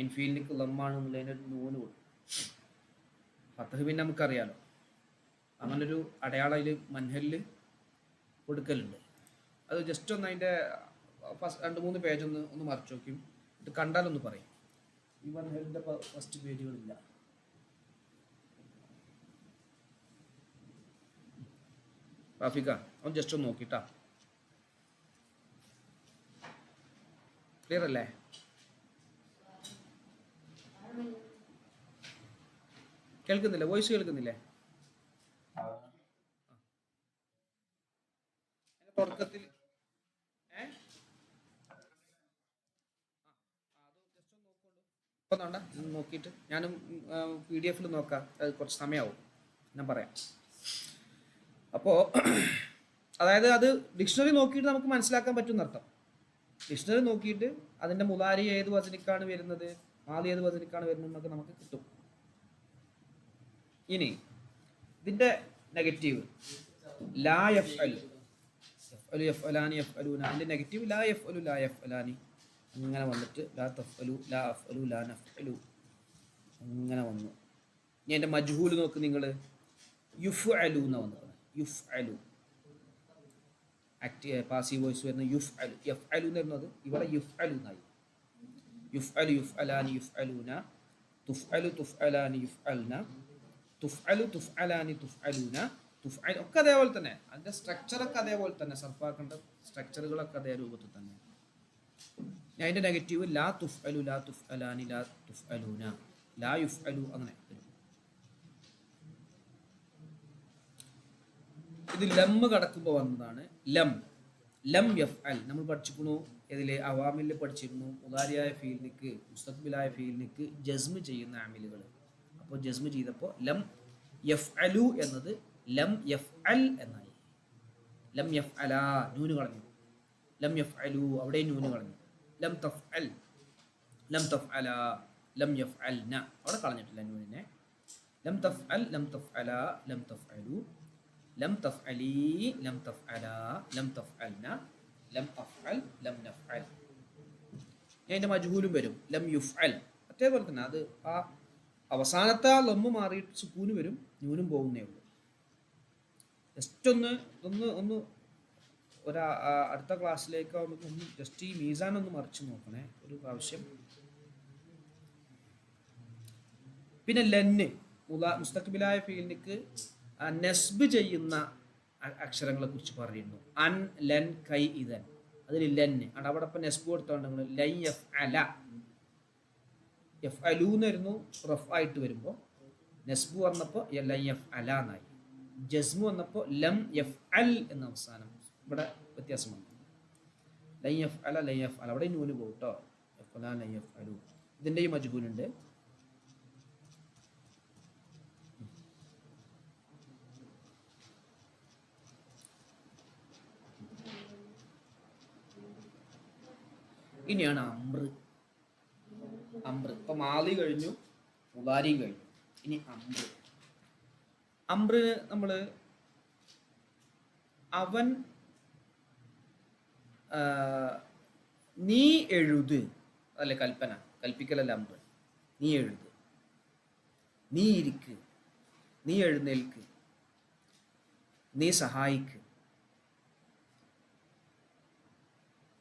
Speaker 1: ഐൻ ഫീലിനിക്ക് ലമ്മാണ് എന്നുള്ളതിനൊരു നൂന് കൊടുക്കും. ഫത്തഹ് പിന്നെ നമുക്കറിയാലോ, അങ്ങനൊരു അടയാളം അതിൽ മൻഹലിൽ കൊടുക്കലുണ്ട്. അത് ജസ്റ്റ് ഒന്ന് അതിൻ്റെ ഫസ്റ്റ് 2-3 പേജ് ഒന്ന് മറിച്ച് നോക്കും, ഇത് കണ്ടാലൊന്ന് പറയും. ഈ മൻഹലിൻ്റെ ഫസ്റ്റ് പേജുകളില്ല. റാഫിക്ക അവൻ ജസ്റ്റ് ഒന്ന് നോക്കിട്ടാ. ക്ലിയർ അല്ലേ? കേൾക്കുന്നില്ലേ? വോയിസ് കേൾക്കുന്നില്ലേ? തുടക്കത്തിൽ നോക്കിയിട്ട് ഞാനും PDF നോക്കാം, അത് കുറച്ച് സമയമാവും, ഞാൻ പറയാം. അപ്പോൾ അതായത് അത് ഡിക്ഷണറി നോക്കിയിട്ട് നമുക്ക് മനസ്സിലാക്കാൻ പറ്റുന്ന അർത്ഥം. ഡിക്ഷണറി നോക്കിയിട്ട് അതിൻ്റെ മുലാരി ഏത് വചനിക്കാണ് വരുന്നത്, മാലി ഏത് വചനിക്കാണ് വരുന്നത് എന്നൊക്കെ നമുക്ക് കിട്ടും. ഇനി ഇതിൻ്റെ നെഗറ്റീവ് ലാ യഫ്അൽ, യഫ്അലു യഫ്അലാനി യഫ്അലൂന, അതിൻ്റെ നെഗറ്റീവ് ലാ യഫ്അലു ലാ യഫ്അലാനി, അങ്ങനെ വന്നിട്ട് ലാ തഫ്അലു ലാ അഫ്അലു ലാ നഫ്അലു അങ്ങനെ വന്നു. ഇനി എൻ്റെ മജ്ഹൂൽ നോക്ക് നിങ്ങൾ, യുഫ്അലു എന്ന് വന്നത്. യുഫ്അലു പാസീവ് വോയിസ് വരുന്ന യുഫ്അലു, യഫ്അലു എന്ന് വരുന്നത് ഇവിടെ യുഫ്അലു എന്നായി. യുഫ്അലു യുഫ്അലാനി യുഫ്അലൂന, തുഫ്അലു തുഫ്അലാനി യുഫ്അൽന, തുഫ്അലു തുഫ്അലാനി തുഫ്അലൂന, തുഫ്അൽ ഒക്കെ അതേപോലെ തന്നെ, അതിൻ്റെ സ്ട്രക്ചറൊക്കെ അതേപോലെ തന്നെ, സർഫാക്കേണ്ട സ്ട്രക്ചറുകളൊക്കെ അതേ രൂപത്തിൽ തന്നെ. അതിൻ്റെ നെഗറ്റീവ് ലാ തുഫ്അലു ലാ തുഫ്അലാനി ലാ തുഫ്അലൂന, ലാ യുഫ്അലു, അങ്ങനെ. ഇത് ലമ്മ് കടക്കുമ്പോൾ വന്നതാണ്. ലം യഫ്അൽ നമ്മൾ പഠിച്ചിരിക്കുന്നു, ഇതിൽ അവാമിൽ പഠിച്ചിരുന്നു. മുദാരിയായ ഫീലിനിക്ക് മുസ്തഖ്ബിലായ ഫീലിനിക്ക് ജസ്മ് ചെയ്യുന്ന ആമിലുകൾ. അപ്പോൾ ജസ്മ് ചെയ്തപ്പോൾ ലം യഫ്അലു എന്നത് ലം യഫ്അൽ എന്നായി. ലം യഫ്അലാ നൂന് കളഞ്ഞു, ലം യഫ്അലു അവിടെ നൂന് കളഞ്ഞു. ലം തഫ്അൽ ലം തഫ്അലാ ലം യഫ്അൽന അവിടെ കളഞ്ഞിട്ടില്ല നൂനിനെ. ലം തഫ്അൽ ലം തഫ്അലാ ലം തഫ്അലു ലം തഫ്അലി ലം തഫ്അലാ ലം തഫ്അൽന ലം അഫ്അൽ ലം നഫ്അൽ. അതിൻ്റെ മജ്ഹൂലും വരും ലം യുഫ്അൽ, അതേപോലെ തന്നെ. അത് ആ അവസാനത്തെ ലമ്മ് മാറിയിട്ട് സുക്കൂന് വരും, നൂനും പോകുന്നേ ഉള്ളൂ. ജസ്റ്റ് ഒന്ന് അടുത്ത ക്ലാസ്സിലേക്ക് നമുക്ക് ഒന്ന് ജസ്റ്റ് ഈ മീസാൻ ഒന്ന് മറിച്ച് നോക്കണേ ഒരു പ്രാവശ്യം. പിന്നെ ലന്ന് മുസ്തഖ്ബിലായ ഫീലിനിക്ക് നസ്ബ് ചെയ്യുന്ന അക്ഷരങ്ങളെ കുറിച്ച് പറയുന്നു. അൻ ലൻ കൈ ഇതൻ, അതിൽ ലന്ന് അവിടെ ഇപ്പം നെസ്ബ് കൊടുത്തോണ്ട് ലൈ എഫ് അല, എഫ് അലു എന്നായിരുന്നു റഫ് ആയിട്ട് വരുമ്പോൾ, നെസ്ബ് വന്നപ്പോൾ ലൈ എഫ് അല എന്നായി. ജസ്മു വന്നപ്പോൾ ലം എഫ് അൽ എന്ന അവസാനം ഇവിടെ വ്യത്യാസം വന്നു. ലൈ എഫ് അല ലൈ എഫ് അല അവിടെ നൂന് പോകും കേട്ടോ. എഫ് അല ലൈ എഫ് അലു, ഇതിൻ്റെ ഈ മജ്ഹൂലുണ്ട്. ഇനിയാണ് അമ്ര്. ഇപ്പൊ മാലി കഴിഞ്ഞു, മുദാരിയും കഴിഞ്ഞു, ഇനി അമ്ര്. നമ്മൾ അവൻ നീ എഴുത് അല്ലെ കൽപ്പന, കൽപ്പിക്കലല്ല അമ്ര്. നീ എഴുത്, നീ ഇരിക്ക്, നീ എഴുന്നേൽക്ക്, നീ സഹായിക്ക്,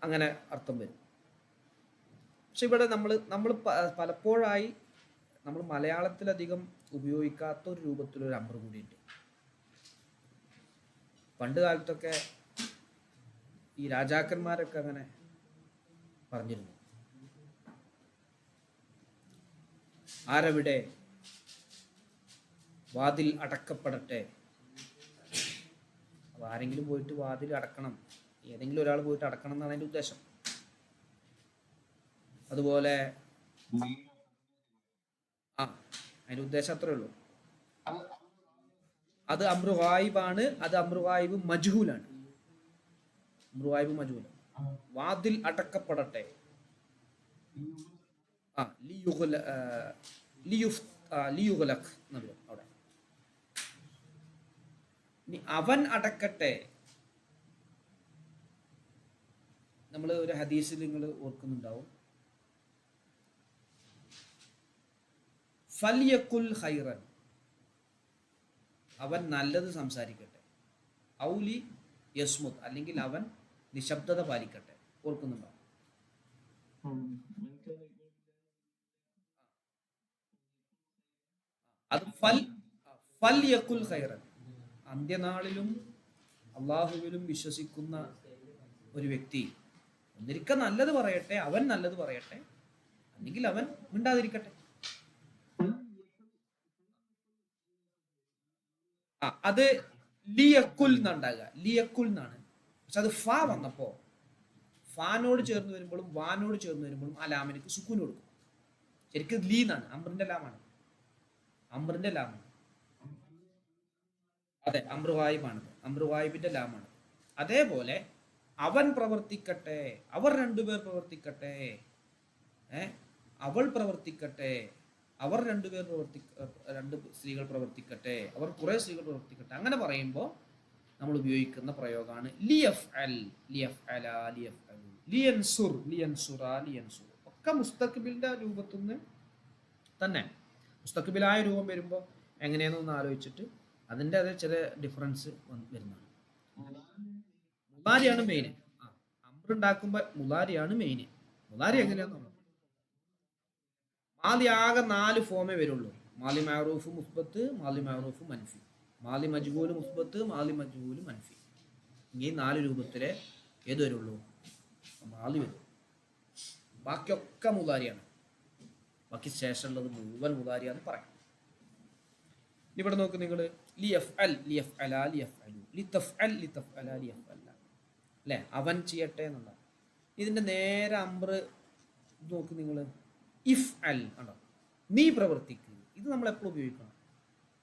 Speaker 1: അങ്ങനെ അർത്ഥം വരും. പക്ഷെ ഇവിടെ നമ്മൾ പലപ്പോഴായി നമ്മൾ മലയാളത്തിലധികം ഉപയോഗിക്കാത്ത ഒരു രൂപത്തിലൊരു അമ്ര കൂടിയുണ്ട്. പണ്ട് കാലത്തൊക്കെ ഈ രാജാക്കന്മാരൊക്കെ അങ്ങനെ പറഞ്ഞിരുന്നു. ആരവിടെ, വാതിൽ അടക്കപ്പെടട്ടെ. അപ്പോൾ ആരെങ്കിലും പോയിട്ട് വാതിൽ അടക്കണം, ഏതെങ്കിലും ഒരാൾ പോയിട്ട് അടക്കണം എന്നാണ് അതിൻ്റെ ഉദ്ദേശം. അതുപോലെ അതിൻ്റെ ഉദ്ദേശം അത്രേ ഉള്ളൂ. അത് അമ്രു ഗായിബാണ്, അത് അമ്രു ഗായിബ് മജ്ഹൂലാണ്. അമ്രു ഗായിബ് മജ്ഹൂൽ. വാതിൽ അടക്കപ്പെടട്ടെ, ലിയുഗ്ലഖ് എന്ന് വരും അവിടെ. ഇനി അവൻ അടക്കട്ടെ. നമ്മൾ ഒരു ഹദീസിൽ നിങ്ങൾ ഓർക്കുന്നുണ്ടാവും, ഫല്യഖുൽ ഖൈറൻ, അവൻ നല്ലത് സംസാരിക്കട്ടെ. ഔലി യസ്മുത്, അല്ലെങ്കിൽ അവൻ നിശബ്ദത പാലിക്കട്ടെ. ഓർക്കുന്നുണ്ടോ? അത് ഫല്യഖുൽ ഖൈറൻ, അന്ത്യനാളിലും അള്ളാഹുവിലും വിശ്വസിക്കുന്ന ഒരു വ്യക്തി ഒന്നിരിക്ക നല്ലത് പറയട്ടെ, അവൻ നല്ലത് പറയട്ടെ, അല്ലെങ്കിൽ അവൻ മിണ്ടാതിരിക്കട്ടെ. അത് ലിയക്കുൽ എന്നുണ്ടാകുക, ലിയക്കുൽ എന്നാണ്. പക്ഷെ അത് ഫ വന്നപ്പോ ഫാനോട് ചേർന്ന് വരുമ്പോഴും വാനോട് ചേർന്ന് വരുമ്പോഴും ആ ലാമിനക്ക് സുക്കൂൻ കൊടുക്കും. ശരിക്കും ലീ എന്നാണ്, അമ്രിന്റെ ലാമാണ്, അമ്രിന്റെ ലാമാണ്. അതെ, അമ്രുവായിബാണ്, അമ്രുവായിബിന്റെ ലാമാണ്. അതേപോലെ അവൻ പ്രവർത്തിക്കട്ടെ, അവർ രണ്ടുപേർ പ്രവർത്തിക്കട്ടെ, അവൾ പ്രവർത്തിക്കട്ടെ, അവർ രണ്ടുപേർ രണ്ട് സ്ത്രീകൾ പ്രവർത്തിക്കട്ടെ, അവർ കുറെ സ്ത്രീകൾ പ്രവർത്തിക്കട്ടെ. അങ്ങനെ പറയുമ്പോൾ നമ്മൾ ഉപയോഗിക്കുന്ന പ്രയോഗമാണ് ലിയഫ് അൽ, ലിയഫ് അല, ലിയഫ് അൽ, ലിയൻസുർ, ലിയൻസുറ, ലിയൻസുർ. ഒക്കെ മുസ്തഖ്ബിലിന്റെ രൂപത്തിൽ നിന്ന് തന്നെ. മുസ്തഖ്ബിലായ രൂപം വരുമ്പോൾ എങ്ങനെയാണെന്നൊന്ന് ആലോചിച്ചിട്ട് അതിൻ്റെ അതേ ചില ഡിഫറൻസ് വരുന്നതാണ്. മുലാരിയാണ് മെയിൻ. അമ്രുണ്ടാക്കുമ്പോൾ മുലാരിയാണ് മെയിൻ. മുലാരി എങ്ങനെയാണെന്ന് മാലി ആകെ 4 ഫോമേ വരുള്ളൂ. മാലി മഅറൂഫ് മുസ്ബത്ത്, മാലി മഅറൂഫ് മൻഫി, മാലി മജ്ഹൂൽ മുസ്ബത്ത്, മാലി മജ്ഹൂൽ മൻഫി. ഈ 4 രൂപത്തിലെ ഏത് വരുള്ളൂ? മാലി വരും. ബാക്കിയൊക്കെ മുലാരിയാണ്. ബാക്കി ശേഷമുള്ളത് മുഴുവൻ മുലാരിയാന്ന് പറയാം. ഇവിടെ നോക്ക് നിങ്ങൾ, ലിയഫ് അൽ, ലിയഫ് അല, ലിയഫ് അലു, ലിതഫ് അൽ, ലിതഫ് അല, ലിയഫ് അല്ല, അല്ലേ? അവൻ ചെയ്യട്ടെ എന്നുള്ള. ഇതിന്റെ നേരെ അമ്ര നോക്ക് നിങ്ങൾ, ഇഫ് അൽ ആണോ, നീ പ്രവർത്തിക്കുക. ഇത് നമ്മൾ എപ്പോഴും ഉപയോഗിക്കണം.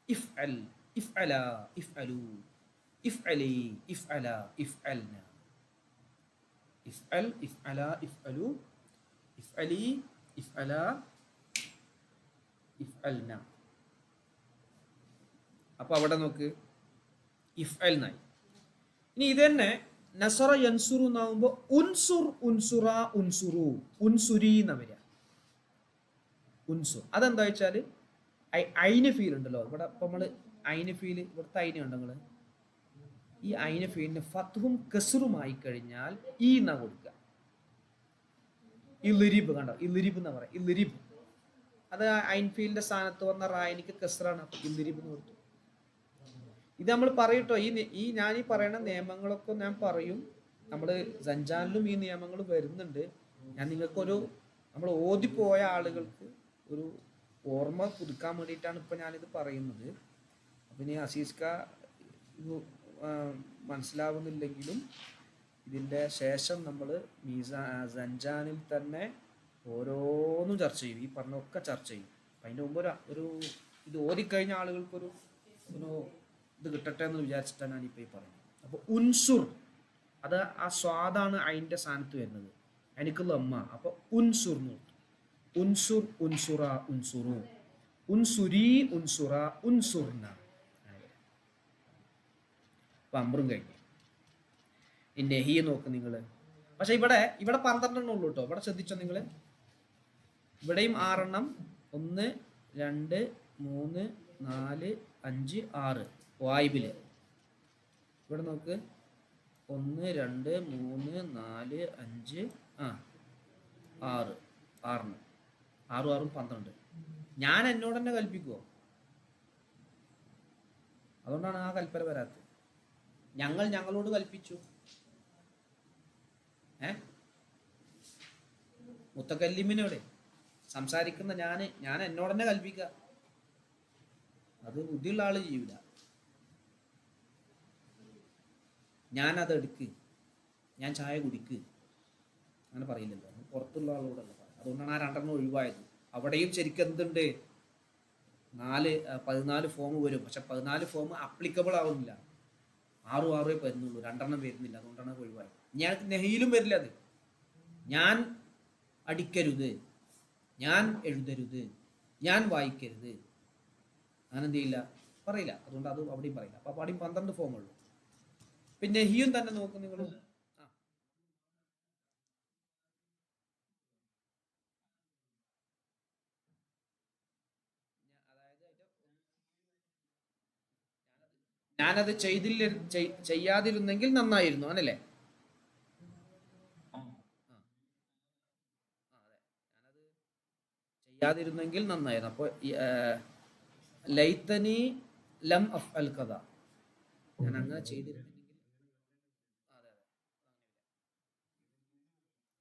Speaker 1: ഇഫ് അൽ, ഇഫ് അല, if aloo, if Ali, if അല, if Alna, if Al, if അല, if aloo, if Ali, if അല, ഇഫ് അൽന. അപ്പൊ അവിടെ നോക്ക്, ഇഫ് അൽ നായി. ഇനി ഇത് തന്നെ നസറ യൻസുറു എന്നാകുമ്പോ ഉൻസുർ, ഉൻസുറ, ഉൻസുറു, ഉൻസുരി എന്ന വരിക. ഉൻസുർ അതെന്താ വെച്ചാൽ ഐന് ഫീൽ ഉണ്ടല്ലോ ഇവിടെ. ഇപ്പൊ നമ്മള് ഐന് ഫീൽ, ഇവിടുത്തെ ഐന് ഉണ്ടോ നിങ്ങള്? ഈ ഐന് ഫീലിന് ഫത്തും കസറുമായി കഴിഞ്ഞാൽ ഈ എന്നാ കൊടുക്കുക. ഇലിരിബ് കണ്ടോ, ഇലിരിബ് എന്നാ പറയാം, ഇലിരിബ്. അത് ഐൻ ഫീലിന്റെ സ്ഥാനത്ത് വന്ന റായിനിക്ക് കസറാണ്, അപ്പൊ ഇലിരിബ് എന്ന് കൊടുത്തു. ഇത് നമ്മൾ പറയട്ടോ, ഈ ഞാൻ ഈ പറയുന്ന നിയമങ്ങളൊക്കെ ഞാൻ പറയും. നമ്മൾ സഞ്ചാനിലും ഈ നിയമങ്ങൾ വരുന്നുണ്ട്. ഞാൻ നിങ്ങൾക്കൊരു, നമ്മൾ ഓതിപ്പോയ ആളുകൾക്ക് ഒരു ഓർമ്മ പുതുക്കാൻ വേണ്ടിയിട്ടാണ് ഇപ്പം ഞാനിത് പറയുന്നത്. അപ്പം ഇനി അസീസ്ക മനസ്സിലാവുന്നില്ലെങ്കിലും ഇതിൻ്റെ ശേഷം നമ്മൾ സഞ്ചാനിൽ തന്നെ ഓരോന്നും ചർച്ച ചെയ്യും, ഈ പറഞ്ഞൊക്കെ ചർച്ച ചെയ്യും. അപ്പം അതിൻ്റെ മുമ്പ് ഒരു ഇത് ഓതിക്കഴിഞ്ഞ ആളുകൾക്കൊരു ഇത് കിട്ടട്ടെ എന്ന് വിചാരിച്ചിട്ടാണ് ഞാനിപ്പോൾ ഈ പറയുന്നത്. അപ്പോൾ ഉൻസുർ, അത് ആ സ്വാദാണ് അതിൻ്റെ സ്ഥാനത്ത് വരുന്നത്, എനിക്കുള്ള അമ്മ. അപ്പോൾ ഉൻസുർ എന്ന് കൊടുത്തു. ഉൻസുർ, ഉൻസുറ, ഉൻസുറു, ഉൻസുരി, ഉൻസുറ, ഉൻസുർന. അപ്പം അമ്പറും കഴിഞ്ഞു. ഈ നെഹിയെ നോക്ക് നിങ്ങൾ. പക്ഷെ ഇവിടെ 12 എണ്ണം ഉള്ളൂ കേട്ടോ. ഇവിടെ ശ്രദ്ധിച്ചോ നിങ്ങൾ, ഇവിടെയും 6 എണ്ണം. 1 2 3 4 5 6 വായിബില്. ഇവിടെ നോക്ക്, 1 2 3 4 5 6 6 6 12. ഞാൻ എന്നോട് തന്നെ കൽപ്പിക്കുവോ? അതുകൊണ്ടാണ് ആ കൽപ്പന വരാത്തത്. ഞങ്ങളോട് കൽപ്പിച്ചു. മുത്തക്കല്ലിമിനോട് സംസാരിക്കുന്ന ഞാൻ എന്നോട് തന്നെ കൽപ്പിക്കുക. അത് ബുദ്ധിയുള്ള ആള് ചെയ്യൂല. ഞാനത് എടുക്ക്, ഞാൻ ചായ കുടിക്ക്, അങ്ങനെ പറയില്ലല്ലോ. പുറത്തുള്ള ആളോടല്ല. അതുകൊണ്ടാണ് ആ 2 എണ്ണം ഒഴിവായത്. അവിടെയും ശരിക്കും എന്തുണ്ട്, 14 ഫോം വരും. പക്ഷെ 14 ഫോം അപ്ലിക്കബിൾ ആവുന്നില്ല. 6 വരുന്നുള്ളൂ, 2 എണ്ണം വരുന്നില്ല. അതുകൊണ്ടാണ് ഒഴിവായത്. ഞാൻ നെഹിയിലും വരില്ല അത്. ഞാൻ അടിക്കരുത്, ഞാൻ എഴുതരുത്, ഞാൻ വായിക്കരുത്, അങ്ങനെ എന്ത് ചെയ്യില്ല, പറയില്ല. അതുകൊണ്ട് അത് അവിടെയും പറയില്ല. അപ്പൊ അവിടെയും 12 ഫോം ഉള്ളൂ. പിന്നെ നെഹിയും തന്നെ നോക്കും നിങ്ങൾ. ഞാനത് ചെയ്യാതിരുന്നെങ്കിൽ നന്നായിരുന്നു അങ്ങനല്ലേ? ചെയ്യാതിരുന്നെങ്കിൽ നന്നായിരുന്നു. അപ്പോൾ ലൈത്തനി ലം അഫ് അൽ കഥ, ഞാൻ അങ്ങനെ ചെയ്തിരുന്നെങ്കിൽ. അതെ അതെ,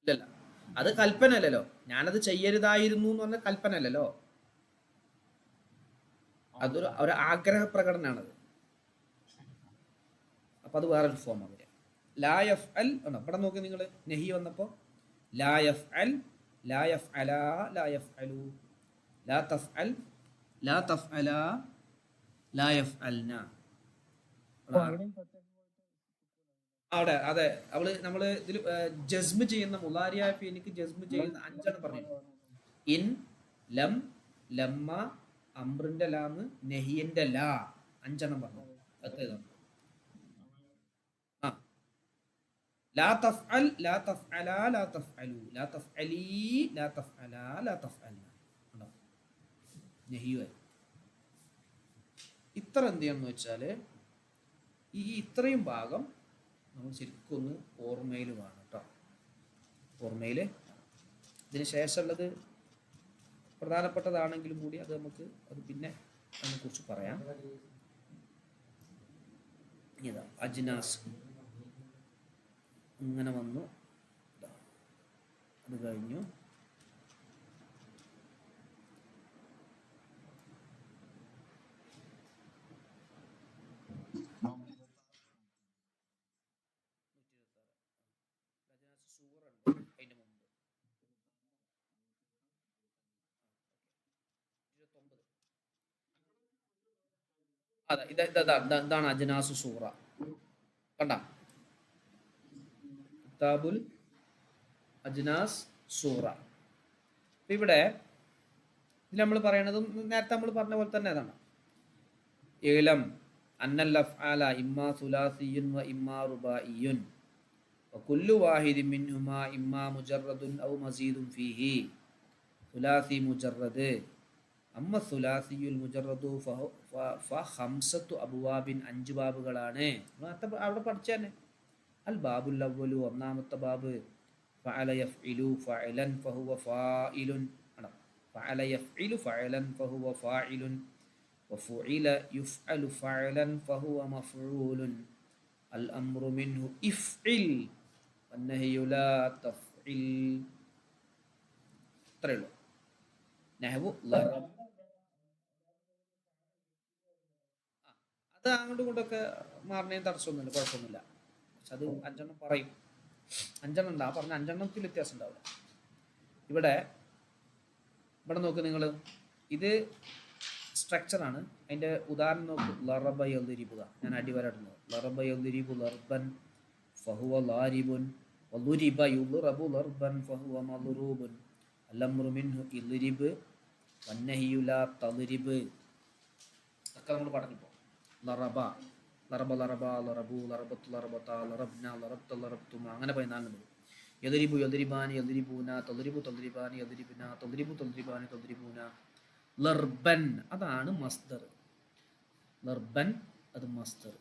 Speaker 1: ഇല്ലല്ല, അത് കൽപ്പന അല്ലല്ലോ. ഞാനത് ചെയ്യരുതായിരുന്നു എന്ന് പറഞ്ഞ കൽപ്പന അല്ലല്ലോ, അതൊരു ഒരു ആഗ്രഹ പ്രകടനമാണത്. അപ്പൊ അത് വേറൊരു ഫോം അവര്. ലാ യഫ് അൽ ഉണ്ടോ ഇവിടെ നോക്കി നിങ്ങൾ, നെഹി വന്നപ്പോ ലാ യഫ് അൽ, ലാ യഫ് അലാ, ലാ യഫ് അലു, ലാ തഫ് അൽ, ലാ തഫ് അലാ, ലാ യഫ് അൽന. അവിടെ അതെ, നമ്മള് ഇതിൽ ജസ്മ് ചെയ്യുന്ന മുലാരിയായ ഫീനിക്ക് ജസ്മ് ചെയ്യുന്ന അഞ്ചെണ്ണം പറഞ്ഞു. ഇൻ, ലം, ലമ്മ, അമ്രിന്റെ ലാമ്, നെഹിയന്റെ ലാ, അഞ്ചെണ്ണം പറഞ്ഞു. ആ, ലാ തഫ്അൽ, ലാ തഫ്അലാ, ലാ തഫ്അലു, ലാ തഫ്അലീ, ലാ തഫ്അലാ, ലാ തഫ്അൽന. ഉണ്ടോ? നെഹിയുമായി ഇത്ര എന്ത് ചെയ്യണമെന്ന് വെച്ചാല് ഇത്രയും ഭാഗം നമ്മൾ ശരിക്കും ഒന്ന് ഓർമ്മയിൽ വേണം കേട്ടോ. ഓർമ്മയിൽ ഇതിന് ശേഷമുള്ളത് പ്രധാനപ്പെട്ടതാണെങ്കിലും കൂടി അത് പിന്നെ അതിനെക്കുറിച്ച് പറയാം. ഇതാ അജ്നാസ് ഇങ്ങനെ വന്നു, അത് കഴിഞ്ഞു. അതിന്റെ മുമ്പ് 29. അതെ, ഇതാണ് അജ്നാസു സൂറ. കണ്ട, കിതാബുൽ അജ്നാസ് സൂറ. ഇവിടെ ഇതിൽ നമ്മൾ പറയണതും നേരത്തെ നമ്മൾ പറഞ്ഞ പോലെ തന്നെ അതാണ്. ഇലം അന്നൽ അഫ്ആല ഇമ്മാ സുലാസിയുൻ വ ഇമ്മാ റുബായിയുൻ വകുല്ലു വാഹിദിൻ മിൻഹുമാ ഇമ്മാ മുജറദുൻ ഔ മസീദുൻ ഫീഹി സുലാസി മുജറദ്. അമ്മ സുലാസിയുൽ മുജറദു ഫഖംസത്തു അബ്വാബിൻ, 5 ബാബുകളാണ്. അവിടെ പഠിച്ചു തന്നെ. അൽ ബാബുൽ അവ്വലു, ഒന്നാമത്തെ ബാബ് ഫഅല യഫ്ഇലു ഫഅലൻ ഫഹുവ ഫായിലുൻ. ഫഅല യഫ്ഇലു ഫഅലൻ ഫഹുവ ഫായിലുൻ വഫുഇല യുഫ്അലു ഫഅലൻ ഫഹുവ മഫ്ഊലുൻ. അൽ അംറു മിൻഹു ഇഫ്ഇൽ വന്നഹ്യു ലാ തഫ്ഇൽ. ഇത്രയേ ഉള്ളൂ. നഹ്വു അത് അങ്ങോട്ടും ഇങ്ങോട്ടൊക്കെ മാറുന്നതിന് തടസ്സമൊന്നുമില്ല, കുഴപ്പമൊന്നുമില്ല. പക്ഷെ അത് 5 പറയും. 5 ഉണ്ടാവും, പറഞ്ഞ 5 വ്യത്യാസം ഉണ്ടാവില്ല. ഇവിടെ നോക്ക് നിങ്ങൾ, ഇത് സ്ട്രക്ചറാണ്. അതിന്റെ ഉദാഹരണം നോക്ക്. ലറബ യദ്രിബുക, ഞാൻ അടിവരടുന്നത്. ലറബ യദ്രിബു ലർബൻ ഫഹുവ ലാരിബുൻ വളുരിബ യുദ്റബു ലർബൻ ഫഹുവ മദ്റൂബുൻ. അൽഅംറു മിൻഹു ഇദ്രിബ് വന്നഹ്യു ലാ തദ്രിബ്. ഒക്കെ നമ്മൾ പഠിപ്പോ. ലറബ, ലറബ ലറബ, ലറബു, ലറബത്തു ലറബത, ലറബ്ന, ലറബ്ത, ലറബ്തുമ, അങ്ങനെ 14 വരും. യദ്രിബു യദ്രിബാനി യദ്രിബൂന, തദ്രിബു തദ്രിബാനി യദ്രിബുന, തദ്രിബു തദ്രിബാനി തദ്രിബൂന. ലർബൻ അതാണ് മസ്ദർ. ലർബൻ അത് മസ്ദർ.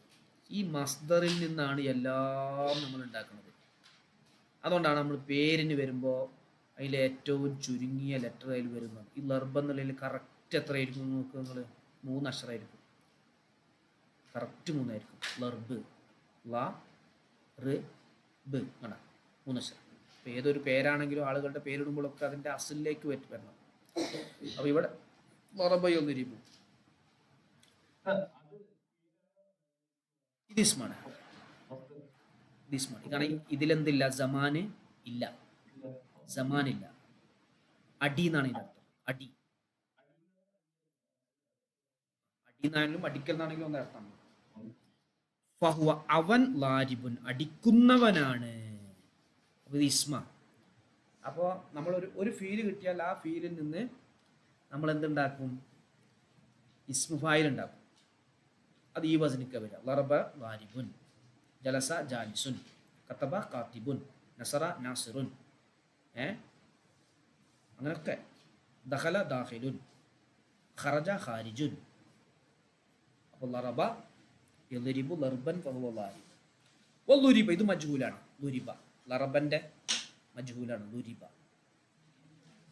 Speaker 1: ഈ മസ്ദറിൽ നിന്നാണ് എല്ലാം നമ്മൾ ഉണ്ടാക്കുന്നത്. അതുകൊണ്ടാണ് നമ്മൾ പേരിന് വരുമ്പോൾ അതിൽ ഏറ്റവും ചുരുങ്ങിയ ലെറ്റർ അതിൽ വരുന്നത്. ഈ ലർബ് എന്നുള്ളതിൽ കറക്റ്റ് എത്രയായിരിക്കും നോക്കുക നിങ്ങൾ? 3 അക്ഷരമായിരിക്കും. കറക്റ്റ് 3 ആയിരിക്കും. ലർബ്, ല, റ്, ബ്, കണ്ട 3 അക്ഷരം. ഇപ്പം ഏതൊരു പേരാണെങ്കിലും ആളുകളുടെ പേരിടുമ്പോഴൊക്കെ അതിൻ്റെ അസിലേക്ക് വരണം. അപ്പോൾ ഇവിടെ ലറബയൊന്നിരിക്കും, ഇതിസ്മാണ്. കാരണം ഇതിലെന്തില്ല? സമാന് ഇല്ല, സമാനില്ല. അടി എന്നാണ് ഇതിൻ്റെ അർത്ഥം. അടി, അടി എന്നാണെങ്കിലും അടിക്കൽ എന്നാണെങ്കിലും ഒന്ന് അർത്ഥം. ഫഹുവ അവൻ, ലാരിബുൻ അടിക്കുന്നവനാണ്. അപ്പോൾ ഇത് ഇസ്മ. അപ്പോൾ നമ്മൾ ഒരു ഫീല് കിട്ടിയാൽ ആ ഫീലിൽ നിന്ന് നമ്മൾ എന്തുണ്ടാക്കും? ഇസ്മു ഫായിൽ ഉണ്ടാക്കും. അത് ഈ വസനിക്ക വരിക. ലറബ ലാരിബുൻ, ജലസ ജാലിസുൻ, കതബ കാത്തിബുൻ, നസറ നാസിറുൻ, അങ്ങനെയൊക്കെ. ദഖല ദാഖിലുൻ, ഖറജ ഖാരിജുൻ. അപ്പോൾ ലറബ യദ്രിബു ലർബൻ ഫഹുവ ലാരിബ്. വല്ലുരിബ ഇത് മജ്ഹൂലാണ്. ലുരിബ ലറബന്റെ മജ്ഹൂലാണ് ലുരിബ.